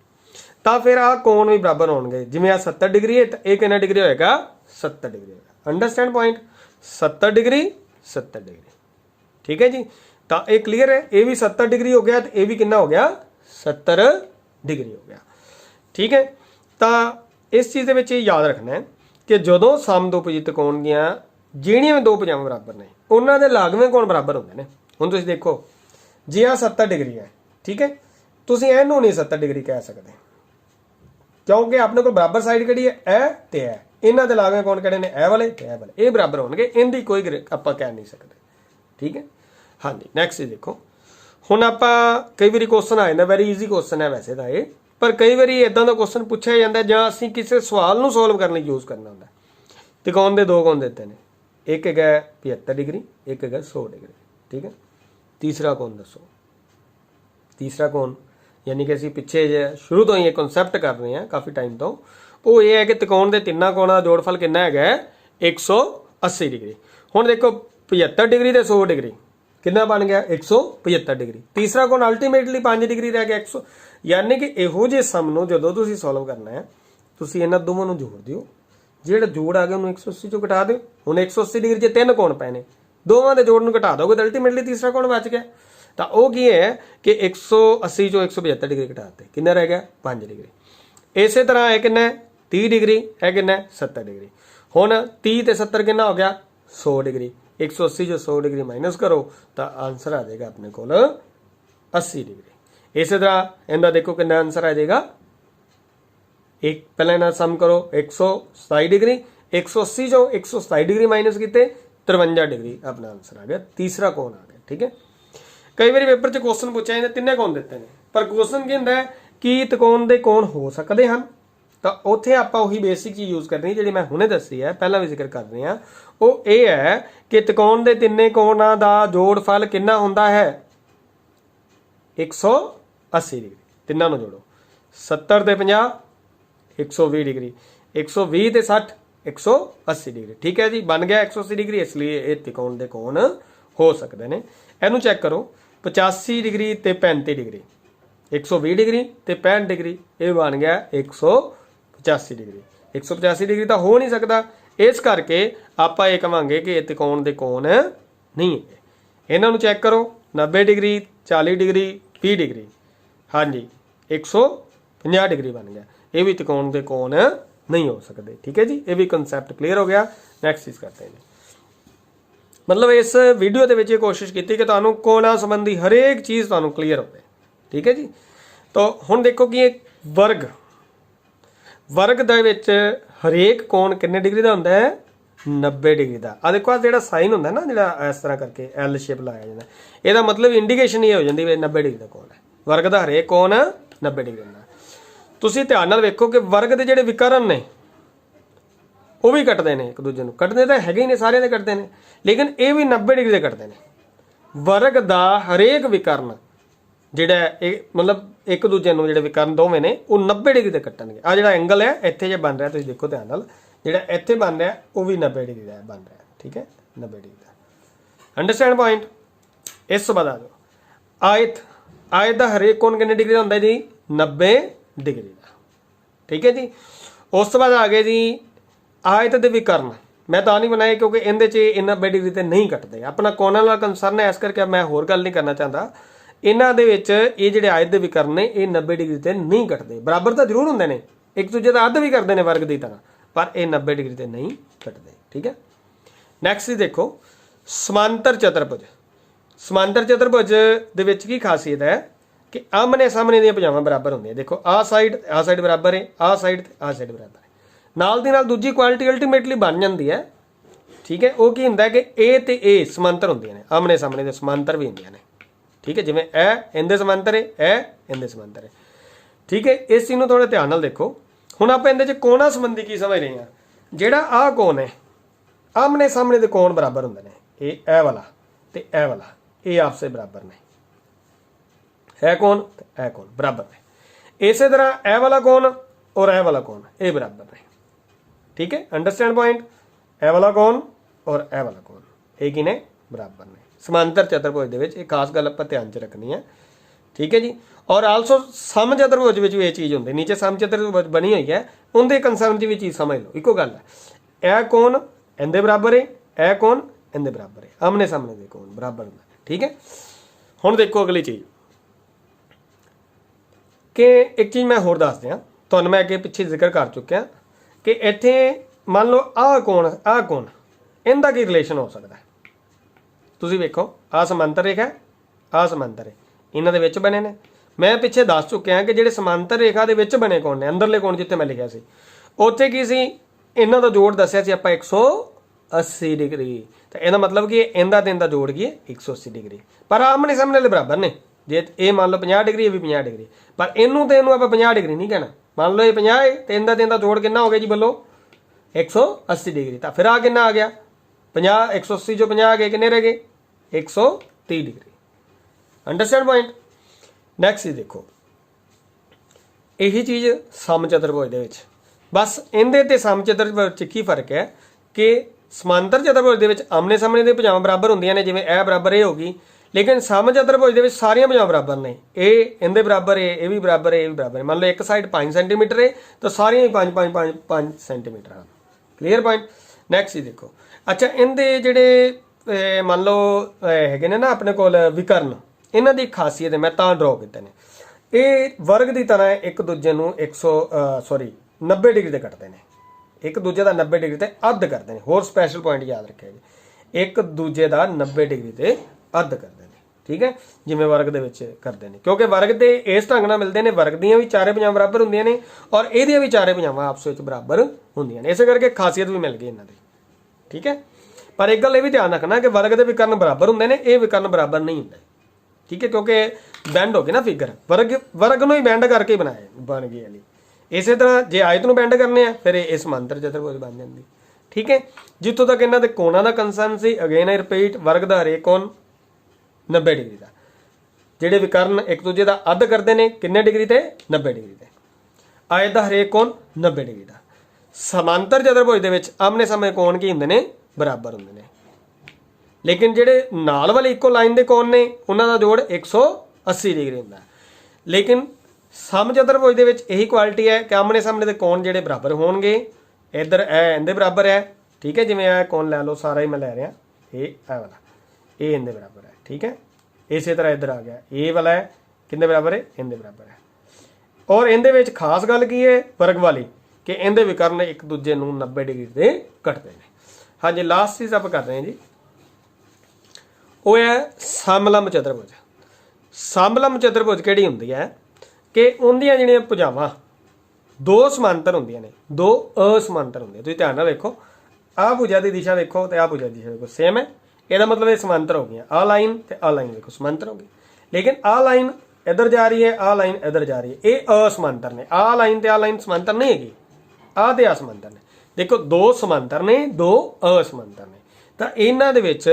ਤਾਂ ਫਿਰ ਆਹ ਕੋਣ ਵੀ ਬਰਾਬਰ ਹੋਣਗੇ। ਜਿਵੇਂ ਆ 70 ਡਿਗਰੀ ਹੈ ਤਾਂ ਇਹ ਕਿੰਨਾ ਡਿਗਰੀ ਹੋਏਗਾ 70 ਡਿਗਰੀ ਹੋਏਗਾ। ਅੰਡਰਸਟੈਂਡ ਪੁਆਇੰਟ, 70 ਡਿਗਰੀ 70 ਡਿਗਰੀ, ਠੀਕ ਹੈ ਜੀ। ਤਾਂ ਇਹ ਕਲੀਅਰ ਹੈ, ਇਹ ਵੀ 70 ਡਿਗਰੀ ਹੋ ਗਿਆ ਤੇ ਇਹ ਵੀ ਕਿੰਨਾ ਹੋ ਗਿਆ 70 ਡਿਗਰੀ ਹੋ ਗਿਆ, ਠੀਕ ਹੈ। ਤਾਂ ਇਸ ਚੀਜ਼ ਦੇ ਵਿੱਚ ਇਹ ਯਾਦ ਰੱਖਣਾ ਹੈ ਕਿ ਜਦੋਂ ਸਮਦੋਭੁਜੀ ਤ੍ਰਿਕੋਣ ਦੀਆਂ ਜਿਹੜੀਆਂ ਵੀ ਦੋ ਭੁਜਾਵਾਂ ਬਰਾਬਰ ਨੇ ਉਹਨਾਂ ਦੇ ਲਾਗਵੇਂ ਕੋਣ ਬਰਾਬਰ ਹੁੰਦੇ ਨੇ। ਹੁਣ ਤੁਸੀਂ ਦੇਖੋ ਜੇ ਆ 70 ਡਿਗਰੀ ਹੈ, ਠੀਕ ਹੈ, ਤੁਸੀਂ ਇਹਨੂੰ ਨਹੀਂ 70 ਡਿਗਰੀ ਕਹਿ ਸਕਦੇ ਕਿਉਂਕਿ ਆਪਣੇ ਕੋਲ ਬਰਾਬਰ ਸਾਈਡ ਕਿਹੜੀ ਹੈ ਇਹ ਤੇ ਇਹ, ਇਹਨਾਂ ਦੇ ਲਾਗਵੇਂ ਕੋਣ ਕਿਹੜੇ ਨੇ ਇਹ ਵਾਲੇ ਤੇ ਇਹ ਵਾਲੇ, ਇਹ ਬਰਾਬਰ ਹੋਣਗੇ, ਇਹਦੀ ਕੋਈ ਆਪਾਂ ਕਹਿ ਨਹੀਂ ਸਕਦੇ, ਠੀਕ ਹੈ। ਹਾਂਜੀ, ਨੈਕਸਟ ਦੇਖੋ, ਹੁਣ ਆਪਾਂ ਕਈ ਵਾਰੀ ਕੁਐਸਚਨ ਆ ਜਾਂਦਾ, ਵੈਰੀ ਈਜ਼ੀ ਕੁਐਸਚਨ ਹੈ ਵੈਸੇ ਤਾਂ ਇਹ, ਪਰ ਕਈ ਵਾਰੀ ਇਦਾਂ ਦਾ ਕੁਐਸਚਨ ਪੁੱਛਿਆ ਜਾਂਦਾ ਜਾਂ ਅਸੀਂ ਕਿਸੇ ਸਵਾਲ ਨੂੰ ਸੋਲਵ ਕਰਨ ਲਈ ਯੂਜ਼ ਕਰਨਾ ਹੁੰਦਾ। ਤ੍ਰਿਕੋਣ ਦੇ ਦੋ ਕੋਣ ਦਿੱਤੇ ਨੇ, ਇੱਕ ਹੈਗਾ 75 ਡਿਗਰੀ, ਇੱਕ ਹੈਗਾ 100 ਡਿਗਰੀ, ਠੀਕ ਹੈ। ਤੀਸਰਾ ਕੋਣ ਦੱਸੋ, ਤੀਸਰਾ ਕੋਣ ਯਾਨੀ ਕਿ ਅਸੀਂ ਪਿੱਛੇ ਜੇ ਸ਼ੁਰੂ ਤੋਂ ਹੀ ਇਹ ਕਨਸੈਪਟ ਕਰ ਰਹੇ ਹਾਂ ਕਾਫੀ ਟਾਈਮ ਤੋਂ, ਉਹ ਇਹ ਹੈ ਕਿ ਤ੍ਰਿਕੋਣ ਦੇ ਤਿੰਨਾਂ ਕੋਣਾਂ ਦਾ ਜੋੜਫਲ ਕਿੰਨਾ ਹੈਗਾ 180 ਡਿਗਰੀ। ਹੁਣ ਦੇਖੋ 75 ਡਿਗਰੀ ਤੇ 100 ਡਿਗਰੀ ਕਿੰਨਾ ਬਣ ਗਿਆ 175 ਡਿਗਰੀ। ਤੀਸਰਾ ਕੋਣ ਅਲਟੀਮੇਟਲੀ 5 ਡਿਗਰੀ ਰਹਿ ਗਿਆ 100, ਯਾਨੀ ਕਿ ਇਹੋ ਜਿਹੇ ਸਮ ਨੂੰ ਜਦੋਂ ਤੁਸੀਂ ਸੋਲਵ ਕਰਨਾ ਹੈ ਤੁਸੀਂ ਇਹਨਾਂ ਦੋਵਾਂ ਨੂੰ ਜੋੜ ਦਿਓ, ਜਿਹੜਾ ਜੋੜ ਆ ਗਿਆ ਉਹਨੂੰ 180 ਚੋਂ ਘਟਾ ਦਿਓ। ਹੁਣ 180 ਡਿਗਰੀ 'ਚ ਤਿੰਨ ਕੋਣ ਪਏ ਨੇ, ਦੋਵਾਂ ਦੇ ਜੋੜ ਨੂੰ ਘਟਾ ਦੋਗੇ ਤਾਂ ਅਲਟੀਮੇਟਲੀ ਤੀਸਰਾ ਕੋਣ ਬਚ ਗਿਆ। ਤਾਂ ਉਹ ਕੀ ਹੈ ਕਿ 180 ਚੋਂ 175 ਡਿਗਰੀ ਘਟਾਤੇ, ਕਿੰਨਾ ਰਹਿ ਗਿਆ 5 ਡਿਗਰੀ। ਇਸੇ ਤਰ੍ਹਾਂ ਇਹ ਕਿੰਨਾ 30 ਡਿਗਰੀ, ਇਹ ਕਿੰਨਾ 70 ਡਿਗਰੀ। ਹੁਣ 30 ਤੇ 70 ਕਿੰਨਾ ਹੋ ਗਿਆ 100 ਡਿਗਰੀ। 180 ਚੋਂ 100 ਡਿਗਰੀ ਮਾਈਨਸ ਕਰੋ ਤਾਂ ਆਨਸਰ ਆ ਜਾਏਗਾ ਆਪਣੇ ਕੋਲ 80 ਡਿਗਰੀ। ਇਸੇ ਤਰ੍ਹਾਂ ਇਹਦਾ ਦੇਖੋ ਕਿੰਨਾ ਆਨਸਰ ਆ ਜਾਏਗਾ, ਇੱਕ ਪਹਿਲਾਂ ਇਹਨਾਂ ਸਮ ਕਰੋ 127 ਡਿਗਰੀ, 180 ਚੋਂ 127 ਡਿਗਰੀ ਮਾਈਨਸ ਕੀਤੇ 53 ਡਿਗਰੀ, ਆਪਣਾ ਆਨਸਰ ਆ ਗਿਆ, ਤੀਸਰਾ ਕੋਣ ਆ ਗਿਆ, ਠੀਕ ਹੈ। ਕਈ ਵਾਰੀ ਪੇਪਰ 'ਚ ਕੁਐਸਚਨ ਪੁੱਛਿਆ ਜਾਂਦਾ ਤਿੰਨੇ ਕੋਣ ਦਿੱਤੇ ਨੇ, ਪਰ ਕੁਐਸਚਨ ਕੀ ਹੁੰਦਾ ਕਿ ਤ੍ਰਿਕੋਣ ਦੇ ਕੋਣ ਹੋ ਸਕਦੇ ਹਨ, ਤਾਂ ਉੱਥੇ ਆਪਾਂ ਉਹੀ ਬੇਸਿਕ ਚੀਜ਼ ਯੂਜ਼ ਕਰਨੀ ਜਿਹੜੀ ਮੈਂ ਹੁਣੇ ਦੱਸੀ ਹੈ, ਪਹਿਲਾਂ ਵੀ ਜ਼ਿਕਰ ਕਰ ਰਹੇ ਹਾਂ। ਉਹ ਇਹ ਹੈ ਕਿ ਤ੍ਰਿਕੋਣ ਦੇ ਤਿੰਨੇ ਕੋਣਾਂ ਦਾ ਜੋੜਫਲ ਕਿੰਨਾ ਹੁੰਦਾ ਹੈ 180 ਡਿਗਰੀ। ਤਿੰਨਾਂ ਨੂੰ ਜੋੜੋ, 70 ਤੇ 50 120 ਡਿਗਰੀ, 120 ਤੇ 60 180 ਡਿਗਰੀ, ਠੀਕ ਹੈ ਜੀ, ਬਣ ਗਿਆ 180 ਡਿਗਰੀ। ਇਸ ਲਈ ਇਹ ਤ੍ਰਿਕੋਣ ਦੇ ਕੋਣ ਹੋ ਸਕਦੇ ਨੇ। ਇਹਨੂੰ ਚੈੱਕ ਕਰੋ, 85 ਡਿਗਰੀ ਤੇ 35 ਡਿਗਰੀ, 120 ਡਿਗਰੀ ਤੇ 65 ਡਿਗਰੀ, ਇਹ ਬਣ ਗਿਆ 185 ਡਿਗਰੀ। 185 ਡਿਗਰੀ ਤਾਂ ਹੋ ਨਹੀਂ ਸਕਦਾ, ਇਸ ਕਰਕੇ ਆਪਾਂ ਇਹ ਕਹਾਂਗੇ ਕਿ ਇਹ ਤ੍ਰਿਕੋਣ ਦੇ ਕੋਣ ਨਹੀਂ ਹੈ। ਇਹਨਾਂ ਨੂੰ ਚੈੱਕ ਕਰੋ, 90 ਡਿਗਰੀ 40 ਡਿਗਰੀ 20 ਡਿਗਰੀ, ਹਾਂਜੀ 150 ਡਿਗਰੀ ਬਣ ਗਿਆ, ਇਹ ਵੀ ਤ੍ਰਿਕੋਣ ਦੇ ਕੋਣ ਨਹੀਂ ਹੋ ਸਕਦੇ, ਠੀਕ ਹੈ ਜੀ। ਇਹ ਵੀ ਕਨਸੈਪਟ ਕਲੀਅਰ ਹੋ ਗਿਆ। ਨੈਕਸਟ ਚੀਜ਼ ਕਰਦੇ ਹਾਂ, ਮਤਲਬ ਇਸ ਵੀਡੀਓ ਦੇ ਵਿੱਚ ਇਹ ਕੋਸ਼ਿਸ਼ ਕੀਤੀ ਕਿ ਤੁਹਾਨੂੰ ਕੋਣਾਂ ਸੰਬੰਧੀ ਹਰੇਕ ਚੀਜ਼ ਤੁਹਾਨੂੰ ਕਲੀਅਰ ਹੋਵੇ, ਠੀਕ ਹੈ ਜੀ। ਤਾਂ ਹੁਣ ਦੇਖੋ ਕਿ ਇਹ ਵਰਗ ਦੇ ਵਿੱਚ ਹਰੇਕ ਕੋਣ ਕਿੰਨੇ ਡਿਗਰੀ ਦਾ ਹੁੰਦਾ ਹੈ 90 ਡਿਗਰੀ ਦਾ। ਆ ਦੇਖੋ ਆ ਜਿਹੜਾ ਸਾਈਨ ਹੁੰਦਾ ਨਾ, ਜਿਹੜਾ ਇਸ ਤਰ੍ਹਾਂ ਕਰਕੇ ਐਲ ਸ਼ੇਪ ਲਾਇਆ ਜਾਂਦਾ, ਇਹਦਾ ਮਤਲਬ ਇੰਡੀਕੇਸ਼ਨ ਇਹ ਹੋ ਜਾਂਦੀ ਵੀ 90 ਡਿਗਰੀ ਦਾ ਕੋਣ ਹੈ। ਵਰਗ ਦਾ ਹਰੇਕ ਕੋਣ 90 ਡਿਗਰੀ ਹੁੰਦਾ। ਤੁਸੀਂ ਧਿਆਨ ਨਾਲ ਵੇਖੋ ਕਿ ਵਰਗ ਦੇ ਜਿਹੜੇ ਵਿਕਰਨ ਨੇ ਉਹ ਵੀ ਕੱਟਦੇ ਨੇ ਇੱਕ ਦੂਜੇ ਨੂੰ, ਕੱਟਦੇ ਤਾਂ ਹੈਗੇ ਹੀ ਨੇ, ਸਾਰਿਆਂ ਦੇ ਕੱਟਦੇ ਨੇ, ਲੇਕਿਨ ਇਹ ਵੀ 90 ਡਿਗਰੀ ਦੇ ਕੱਟਦੇ ਨੇ। ਵਰਗ ਦਾ ਹਰੇਕ ਵਿਕਰਨ ਜਿਹੜਾ ਇਹ ਮਤਲਬ ਇੱਕ ਦੂਜੇ ਨੂੰ ਜਿਹੜੇ ਵਿਕਰਨ ਦੋਵੇਂ ਨੇ ਉਹ 90 ਡਿਗਰੀ ਦੇ ਕੱਟਣਗੇ। ਆ ਜਿਹੜਾ ਐਂਗਲ ਹੈ ਇੱਥੇ ਜੇ ਬਣ ਰਿਹਾ, ਤੁਸੀਂ ਦੇਖੋ ਧਿਆਨ ਨਾਲ, ਜਿਹੜਾ ਇੱਥੇ ਬਣ ਰਿਹਾ ਉਹ ਵੀ 90 ਡਿਗਰੀ ਦਾ ਬਣ ਰਿਹਾ, ਠੀਕ ਹੈ, 90 ਡਿਗਰੀ ਦਾ। Understand point. ਇਸ ਤੋਂ ਬਾਅਦ ਆ ਜਾਓ ਆਇਤ ਦਾ ਹਰੇਕ ਕੋਣ ਕਿੰਨੇ ਡਿਗਰੀ ਦਾ ਹੁੰਦਾ ਜੀ 90 ਡਿਗਰੀ ਦਾ, ਠੀਕ ਹੈ ਜੀ। ਉਸ ਤੋਂ ਬਾਅਦ ਆ ਗਏ ਜੀ ਆਇਤ ਦੇ ਵਿਕਰਨ। ਮੈਂ ਤਾਂ ਨਹੀਂ ਬਣਾਏ ਕਿਉਂਕਿ ਇਹਦੇ 'ਚ ਇਹ 90 ਡਿਗਰੀ ਤੇ ਨਹੀਂ ਕੱਟਦੇ, ਆਪਣਾ ਕੋਣਾਂ ਨਾਲ ਕੰਸਰਨ ਹੈ, ਇਸ ਕਰਕੇ ਮੈਂ ਹੋਰ ਗੱਲ ਨਹੀਂ ਕਰਨਾ ਚਾਹੁੰਦਾ। ਇਹਨਾਂ ਦੇ ਵਿੱਚ ਇਹ ਜਿਹੜੇ ਆਇਤ ਦੇ ਵਿਕਰਨ ਨੇ ਇਹ 90 ਡਿਗਰੀ ਤੇ ਨਹੀਂ ਕੱਟਦੇ, ਬਰਾਬਰ ਤਾਂ ਜ਼ਰੂਰ ਹੁੰਦੇ ਨੇ, ਇੱਕ ਦੂਜੇ ਦਾ ਅੱਧ ਵੀ ਕਰਦੇ ਨੇ ਵਰਗ ਦੀ ਤਰ੍ਹਾਂ, ਪਰ ਇਹ 90 ਡਿਗਰੀ ਤੇ ਨਹੀਂ ਕੱਟਦੇ, ਠੀਕ ਹੈ। ਨੈਕਸਟ ਦੇਖੋ ਸਮਾਂਤਰ ਚਤੁਰਭੁਜ। ਸਮਾਂਤਰ ਚਤੁਰਭੁਜ ਦੇ ਵਿੱਚ ਕੀ ਖਾਸੀਅਤ ਹੈ कि आमने सामने दी भुजावां बराबर होंदियां। देखो आ साइड बराबर है, आ साइड बराबर है, नाल दी नाल दूजी क्वालिटी अल्टीमेटली बन जाती है। ठीक है, वो की हुंदा है कि ए ते ए समांतर होंदियां ने, आमने सामने दे समांतर भी होंदियां ने। ठीक है, जिवें ए इंदे समांतर है, ए इंदे समांतर है। ठीक है, इस चीज़ नूं थोड़ा ध्यान नाल देखो। हुण आपां इहदे च कोणां संबंधी की समझ रहे हैं, जिहड़ा आ कोण है आमने सामने दे कोण बराबर हुंदे ने, ए वाला ते ए वाला ये आपस में बराबर ने, है कौन ए कौन बराबर ने। इस तरह ए वाला कौन और ए वाला कौन ये बराबर ने। ठीक है, अंडरस्टैंड पॉइंट। ए वाला कौन और ए वाला कौन ये की ने बराबर ने समांतर चतुर्भुज दे विच। एक खास गल आपां ध्यान च रखनी है। ठीक है जी, और आलसो सम चतुर्भुज विच भी ये चीज़ होंदी, नीचे सम चतुर्भुज बनी हुई है उनके कंसर्न भी चीज़ समझ लो, इको गल है। ए कौन इंदे बराबर है, ए कौन इंदे बराबर है, आमने सामने दे कौन बराबर होंदा। ठीक है, हुण देखो अगली चीज़ कि एक चीज़ मैं होर दस दियां तुहानूं, मैं अगे पिछे जिक्र कर चुकिया कि इत्थे मान लो आ कौन इनका की रिलेशन हो सकता है। तुसीं वेखो आ समांतर रेखा है, आ समांतर है, इन्हां दे विच बने ने। मैं पिछे दस चुकिया कि जिहड़े समांतर रेखा दे विच बने कौन ने, अंदरले कौन जिथे मैं लिखिया सी उत्थे की सी, इन्हां दा जोड़ दस्सिया सी आपां 180 डिग्री। तो यह मतलब कि इनका तो इनका जोड़ गई 180 डिग्री, पर आमने सामने वाले बराबर ने। जे ये मान लो 50 डिग्री, ये भी 50 डिग्री, पर इनू तो इनू आप 50 डिग्री नहीं कहना। मान लो ये 50 है तो इनका इनका जोड़ कितना हो गया जी, बोलो 180 डिग्री। तो फिर आ कितना आ गया 50, 180 जो 50 आ गए कितने रह गए 130 डिग्री। Understand point. नैक्सट चीज देखो, यही चीज़ सम चतुर्भुज दे विच, बस इनदे ते सम चतुर्भुज च की फर्क है कि समांतर चतुर्भुज दे विच आमने सामने दे भुजावां बराबर होंदियां ने, जिवें ए बराबर ए होगी, लेकिन सम चतुर्भुज दे विच सारियां भुजावां बराबर ने। ए इनदे बराबर है, ये भी बराबर है, ये भी बराबर है। मान लो एक साइड 5 सेंटीमीटर है तो सारियां ही 5 सेंटीमीटर हैं। Clear point. नैक्सट चीज देखो, अच्छा इनदे जिहड़े मान लो हैगे ने ना अपने कोल विकर्ण, इन्हां दी खासियत है मैं तां ड्रॉ कीते ने। ये वर्ग की तरह एक दूजे नूं 90 डिग्री ते कटदे ने, एक दूजे का 90 डिग्री ते अद्ध करते हैं। होर स्पैशल पॉइंट याद रखिए जी, एक दूजे का 90 डिग्री ते अद्ध करते हैं। ठीक है, जिवें वर्ग दे विच करते हैं, क्योंकि वर्ग ते इस ढंग नाल मिलते हैं, वर्ग दियां भी चारे भुजावां बराबर होंदियां ने और इहदियां भी चारे भुजावां आपस विच बराबर होंदियां ने, इस करके खासियत भी मिल गई इन्हां दी। ठीक है, पर एक गल ये भी ध्यान रखना कि वर्ग के विकर्ण बराबर होंदे ने, ये विकर्ण बराबर नहीं होंदे। ठीक है, क्योंकि बैंड हो गए ना फिगर, वर्ग नूं ही बैंड करके बनाया बन गई वाली। इस तरह जे आयत नूं बैंड करने हैं फिर ये समांतर चतुर्भुज बन जाती। ठीक है, जितों तक इन्हां दे कोणां दा कंसर्न सी, अगेन आई रिपीट, वर्ग दा हरेक कोण 90 डिग्री का, जिहड़े विकर्ण एक दूजे का अद्ध करते हैं किन्ने डिग्री ते 90 डिग्री ते, आयत दा हरेक कोण 90 डिग्री का। समांतर चतुर्भुज दे विच आमने सामने कोण की हुंदे ने बराबर हुंदे ने, लेकिन जिहड़े नाल वाले इक्को लाइन दे कोण ने उन्हां दा जोड़ 180 डिग्री हुंदा। लेकिन सम चतुर्भुज दे विच यही क्वालिटी है कि आमने सामने दे कोण जिहड़े बराबर होणगे, इधर ए इंदे बराबर है। ठीक है, जिवें ए कोण लै लो, सारा ही मैं लै रहा, ये वाला ये इंदे बराबर है। ठीक है, इस तरह इधर आ गया, ये वाला है किंदे बराबर है, इंदे बराबर है। और इंदे विच खास गल की है वर्ग वाली कि इंदे विकर्ण एक दूजे नूं 90 डिग्री ते कटदे ने। हाँ जी, लास्ट चीज़ आप कर रहे हैं जी, वो है समलंब चतुर्भुज। समलंब चतुर्भुज किहड़ी हुंदी है कि उनदियां जिहड़ियां भुजावां दो समांतर होंदियां ने, दो असमांतर होंदियां। तुसीं ध्यान नाल देखो, आ भुजा की दिशा देखो तो आ भुजा की दिशा देखो सेम है, ਇਹਦਾ मतलब ये समांतर हो गया। आ लाइन तो आ लाइन देखो समांतर हो गई, लेकिन आ लाइन इधर जा रही है, आ लाइन इधर जा रही है, ये असमांतर ने। आ लाइन तो आ लाइन समांतर नहीं हैगी, आ ते असमांतर ने। देखो दो समांतर ने, दो असमांतर ने, तो इन्हां दे विच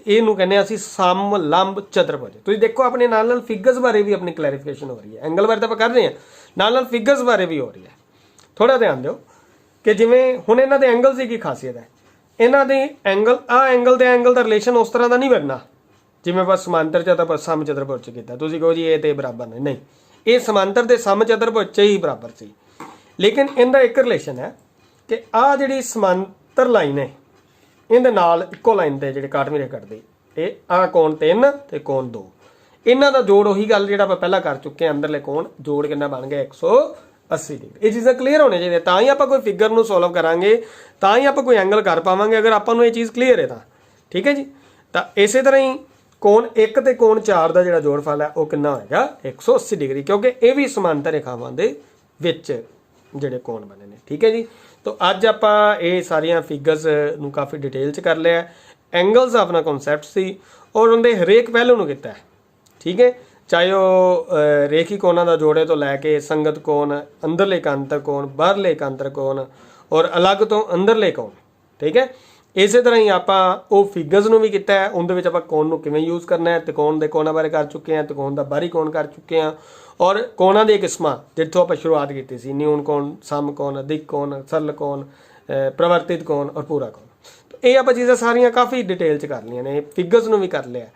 इहनूं कहने असीं समलंब चतुर्भुज। तुसीं देखो अपने नाल फिगर्स बारे भी अपनी क्लैरिफिकेशन हो रही है, एंगल बारे तो आप कर रहे हैं, नाल फिगर्स बारे भी हो रही है। थोड़ा ध्यान दिओ कि जिवें हुण इन्हां दे एंगल की खासियत है, इन्हां दे एंगल आ एंगल ते एंगल दा रिलेशन उस तरह का नहीं बनना जिवें बस समांतर चतुर्भुज सम चतुर्भुज च कीता। तुसीं कहो जी ये ते बराबर नहीं, ये समांतर ते सम चतुर्भुज च ही बराबर सी। लेकिन इनका एक रिलेशन है कि आ जिहड़ी समांतर लाइन है इहदे नाल इक्को लाइन ते जिहड़े काटवीं रेखा कटदे, ये आ कोण 3 ते कोण 2, इन्हां दा जोड़ उही गल जिहड़ा आपां पहलां कर चुके हैं, अंदरले कोण जोड़ कितना बन गया 180 डिग्री। ये चीज़ां क्लीयर होने चाहिए, तां ही आपां कोई फिगर नूं सॉल्व करांगे, तां ही आपां कोई एंगल कर पावांगे, अगर आपां नूं ये चीज़ क्लीयर है तां। ठीक है जी, तो इस तरह ही ਕੋਣ 1 ਤੇ ਕੋਣ 4 ਦਾ ਜਿਹੜਾ ਜੋੜਫਲ ਹੈ ਉਹ ਕਿੰਨਾ ਹੋਏਗਾ 180 ਡਿਗਰੀ, ਕਿਉਂਕਿ ਇਹ ਵੀ ਸਮਾਂਤਰ ਰੇਖਾਵਾਂ ਦੇ ਵਿੱਚ ਜਿਹੜੇ ਕੋਣ ਬਣੇ ਨੇ। ਠੀਕ ਹੈ ਜੀ। ਤਾਂ ਅੱਜ ਆਪਾਂ ਇਹ ਸਾਰੀਆਂ ਫਿਗਰਸ ਨੂੰ ਕਾਫੀ ਡਿਟੇਲ 'ਚ ਕਰ ਲਿਆ। ਐਂਗਲਸ ਆਪਣਾ ਕਨਸੈਪਟ ਸੀ ਔਰ ਉਹਦੇ ਹਰੇਕ ਪਹਿਲੂ ਨੂੰ ਕੀਤਾ ਹੈ। ਠੀਕ ਹੈ, ਚਾਹੇ ਉਹ ਰੇਖੀ ਕੋਣਾਂ ਦਾ ਜੋੜੇ ਤੋਂ ਲੈ ਕੇ ਸੰਗਤ ਕੋਣ, ਅੰਦਰਲੇ ਇਕਾਂਤਰ ਕੋਣ, ਬਾਹਰਲੇ ਇਕਾਂਤਰ ਕੋਣ ਔਰ ਅਲੱਗ ਤੋਂ ਅੰਦਰਲੇ ਕੋਣ। ਠੀਕ ਹੈ, ਇਸੇ ਤਰ੍ਹਾਂ ਹੀ ਆਪਾਂ ਉਹ ਫਿਗਰਸ ਨੂੰ ਵੀ ਕੀਤਾ ਹੈ। ਉਹਦੇ ਵਿੱਚ ਆਪਾਂ ਕੋਣ ਨੂੰ ਕਿਵੇਂ ਯੂਜ਼ ਕਰਨਾ ਹੈ, ਤਿਕੋਣ ਦੇ ਕੋਣਾਂ ਬਾਰੇ ਕਰ ਚੁੱਕੇ ਹਾਂ, ਤਿਕੋਣ ਦਾ ਬਾਹਰੀ ਕੋਣ ਕਰ ਚੁੱਕੇ ਹਾਂ ਔਰ ਕੋਣਾਂ ਦੀਆਂ ਕਿਸਮਾਂ ਜਿੱਥੋਂ ਆਪਾਂ ਸ਼ੁਰੂਆਤ ਕੀਤੀ ਸੀ, ਨਿਊਨ ਕੋਣ, ਸਮ ਕੋਣ, ਅਧਿਕ ਕੋਣ, ਸਰਲ ਕੋਣ, ਪ੍ਰਵਰਤਿਤ ਕੋਣ ਔਰ ਪੂਰਾ ਕੋਣ। ਇਹ ਆਪਾਂ ਚੀਜ਼ਾਂ ਸਾਰੀਆਂ ਕਾਫੀ ਡਿਟੇਲ 'ਚ ਕਰ ਲਈਆਂ ਨੇ, ਫਿਗਰਸ ਨੂੰ ਵੀ ਕਰ ਲਿਆ।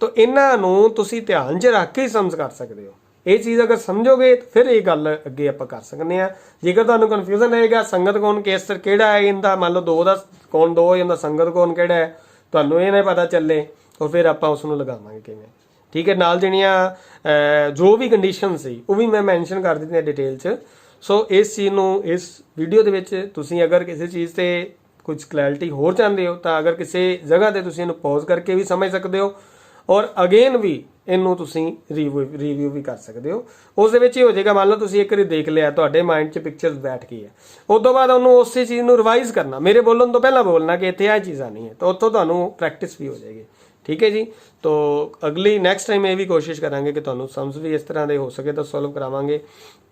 ਤਾਂ ਇਹਨਾਂ ਨੂੰ ਤੁਸੀਂ ਧਿਆਨ 'ਚ ਰੱਖ ਕੇ ਹੀ ਸਮਝ ਕਰ ਸਕਦੇ ਹੋ। ਇਹ ਚੀਜ਼ ਅਗਰ ਸਮਝੋਗੇ ਫਿਰ ਇਹ ਗੱਲ ਅੱਗੇ ਆਪਾਂ ਕਰ ਸਕਦੇ ਹਾਂ। ਜੇਕਰ ਤੁਹਾਨੂੰ ਕਨਫਿਊਜ਼ਨ ਰਹੇਗਾ ਸੰਗਤ ਕੋਣ ਕੇਸਰ ਕਿਹੜਾ ਹੈ, ਇਹਦਾ ਮੰਨ ਲਓ 2 ਦਾ ਕੋਣ 2 ਹੋ ਜਾਂਦਾ, ਸੰਗਤ ਕੋਣ ਕਿਹੜਾ ਹੈ ਤੁਹਾਨੂੰ ਇਹ ਨਾ ਪਤਾ ਚੱਲੇ, ਔਰ ਫਿਰ ਆਪਾਂ ਉਸ ਨੂੰ ਲਗਾਵਾਂਗੇ ਕਿਵੇਂ। ਠੀਕ ਹੈ, ਨਾਲ ਜਿਹੜੀਆਂ ਜੋ ਵੀ ਕੰਡੀਸ਼ਨ ਸੀ ਉਹ ਵੀ ਮੈਂ ਮੈਂਸ਼ਨ ਕਰ ਦਿੱਤੀਆਂ ਡਿਟੇਲ 'ਚ। ਸੋ ਇਸ ਚੀਜ਼ ਨੂੰ ਇਸ ਵੀਡੀਓ ਦੇ ਵਿੱਚ ਤੁਸੀਂ ਅਗਰ ਕਿਸੇ ਚੀਜ਼ ਤੇ ਕੁਝ ਕਲੈਰਿਟੀ ਹੋਰ ਚਾਹੁੰਦੇ ਹੋ ਤਾਂ ਅਗਰ ਕਿਸੇ ਜਗ੍ਹਾ ਤੇ ਤੁਸੀਂ ਇਹਨੂੰ ਪੌਜ਼ ਕਰਕੇ ਵੀ ਸਮਝ ਸਕਦੇ ਹੋ ਔਰ ਅਗੇਨ ਵੀ ਇਹਨੂੰ ਤੁਸੀਂ ਰਿਵਿਊ ਵੀ ਕਰ ਸਕਦੇ ਹੋ। ਉਸ ਦੇ ਵਿੱਚ ਹੀ ਹੋ ਜਾਏਗਾ, ਮੰਨ ਲਓ ਤੁਸੀਂ ਇੱਕ ਵਾਰੀ ਦੇਖ ਲਿਆ, ਤੁਹਾਡੇ ਮਾਈਂਡ 'ਚ ਪਿਕਚਰਸ ਬੈਠ ਗਈ ਹੈ, ਉਸ ਤੋਂ ਬਾਅਦ ਉਹਨੂੰ ਉਸੇ ਚੀਜ਼ ਨੂੰ ਰਿਵਾਈਜ਼ ਕਰਨਾ, ਮੇਰੇ ਬੋਲਣ ਤੋਂ ਪਹਿਲਾਂ ਬੋਲਣਾ ਕਿ ਇੱਥੇ ਇਹ ਚੀਜ਼ਾਂ ਨਹੀਂ ਹੈ, ਤਾਂ ਉੱਥੋਂ ਤੁਹਾਨੂੰ ਪ੍ਰੈਕਟਿਸ ਵੀ ਹੋ ਜਾਏਗੀ। ਠੀਕ ਹੈ ਜੀ। तो अगली नैक्सट टाइम ये भी कोशिश करांगे कि तुहानू सम्स भी इस तरह के हो सके तो सॉल्व करावांगे।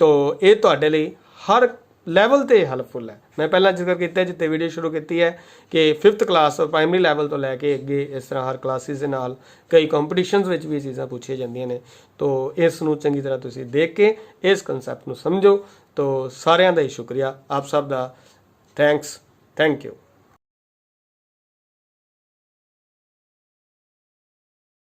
तो ये तुहाडे लई हर लैवल ते हेल्पफुल है। मैं पहला जिक्र किया जिते वीडियो शुरू की है कि 5th क्लास और प्राइमरी लैवल तो लैके अगे इस तरह हर क्लासिस के नाल कई कंपीटिशनस विच भी चीज़ां पूछिया जांदियां ने। तो इस नूं चंगी तरह तुसीं देख के इस कंसैप्ट नूं समझो। तो सारिआं दा ही शुक्रिया, आप सब दा थैंक्स, थैंक यू।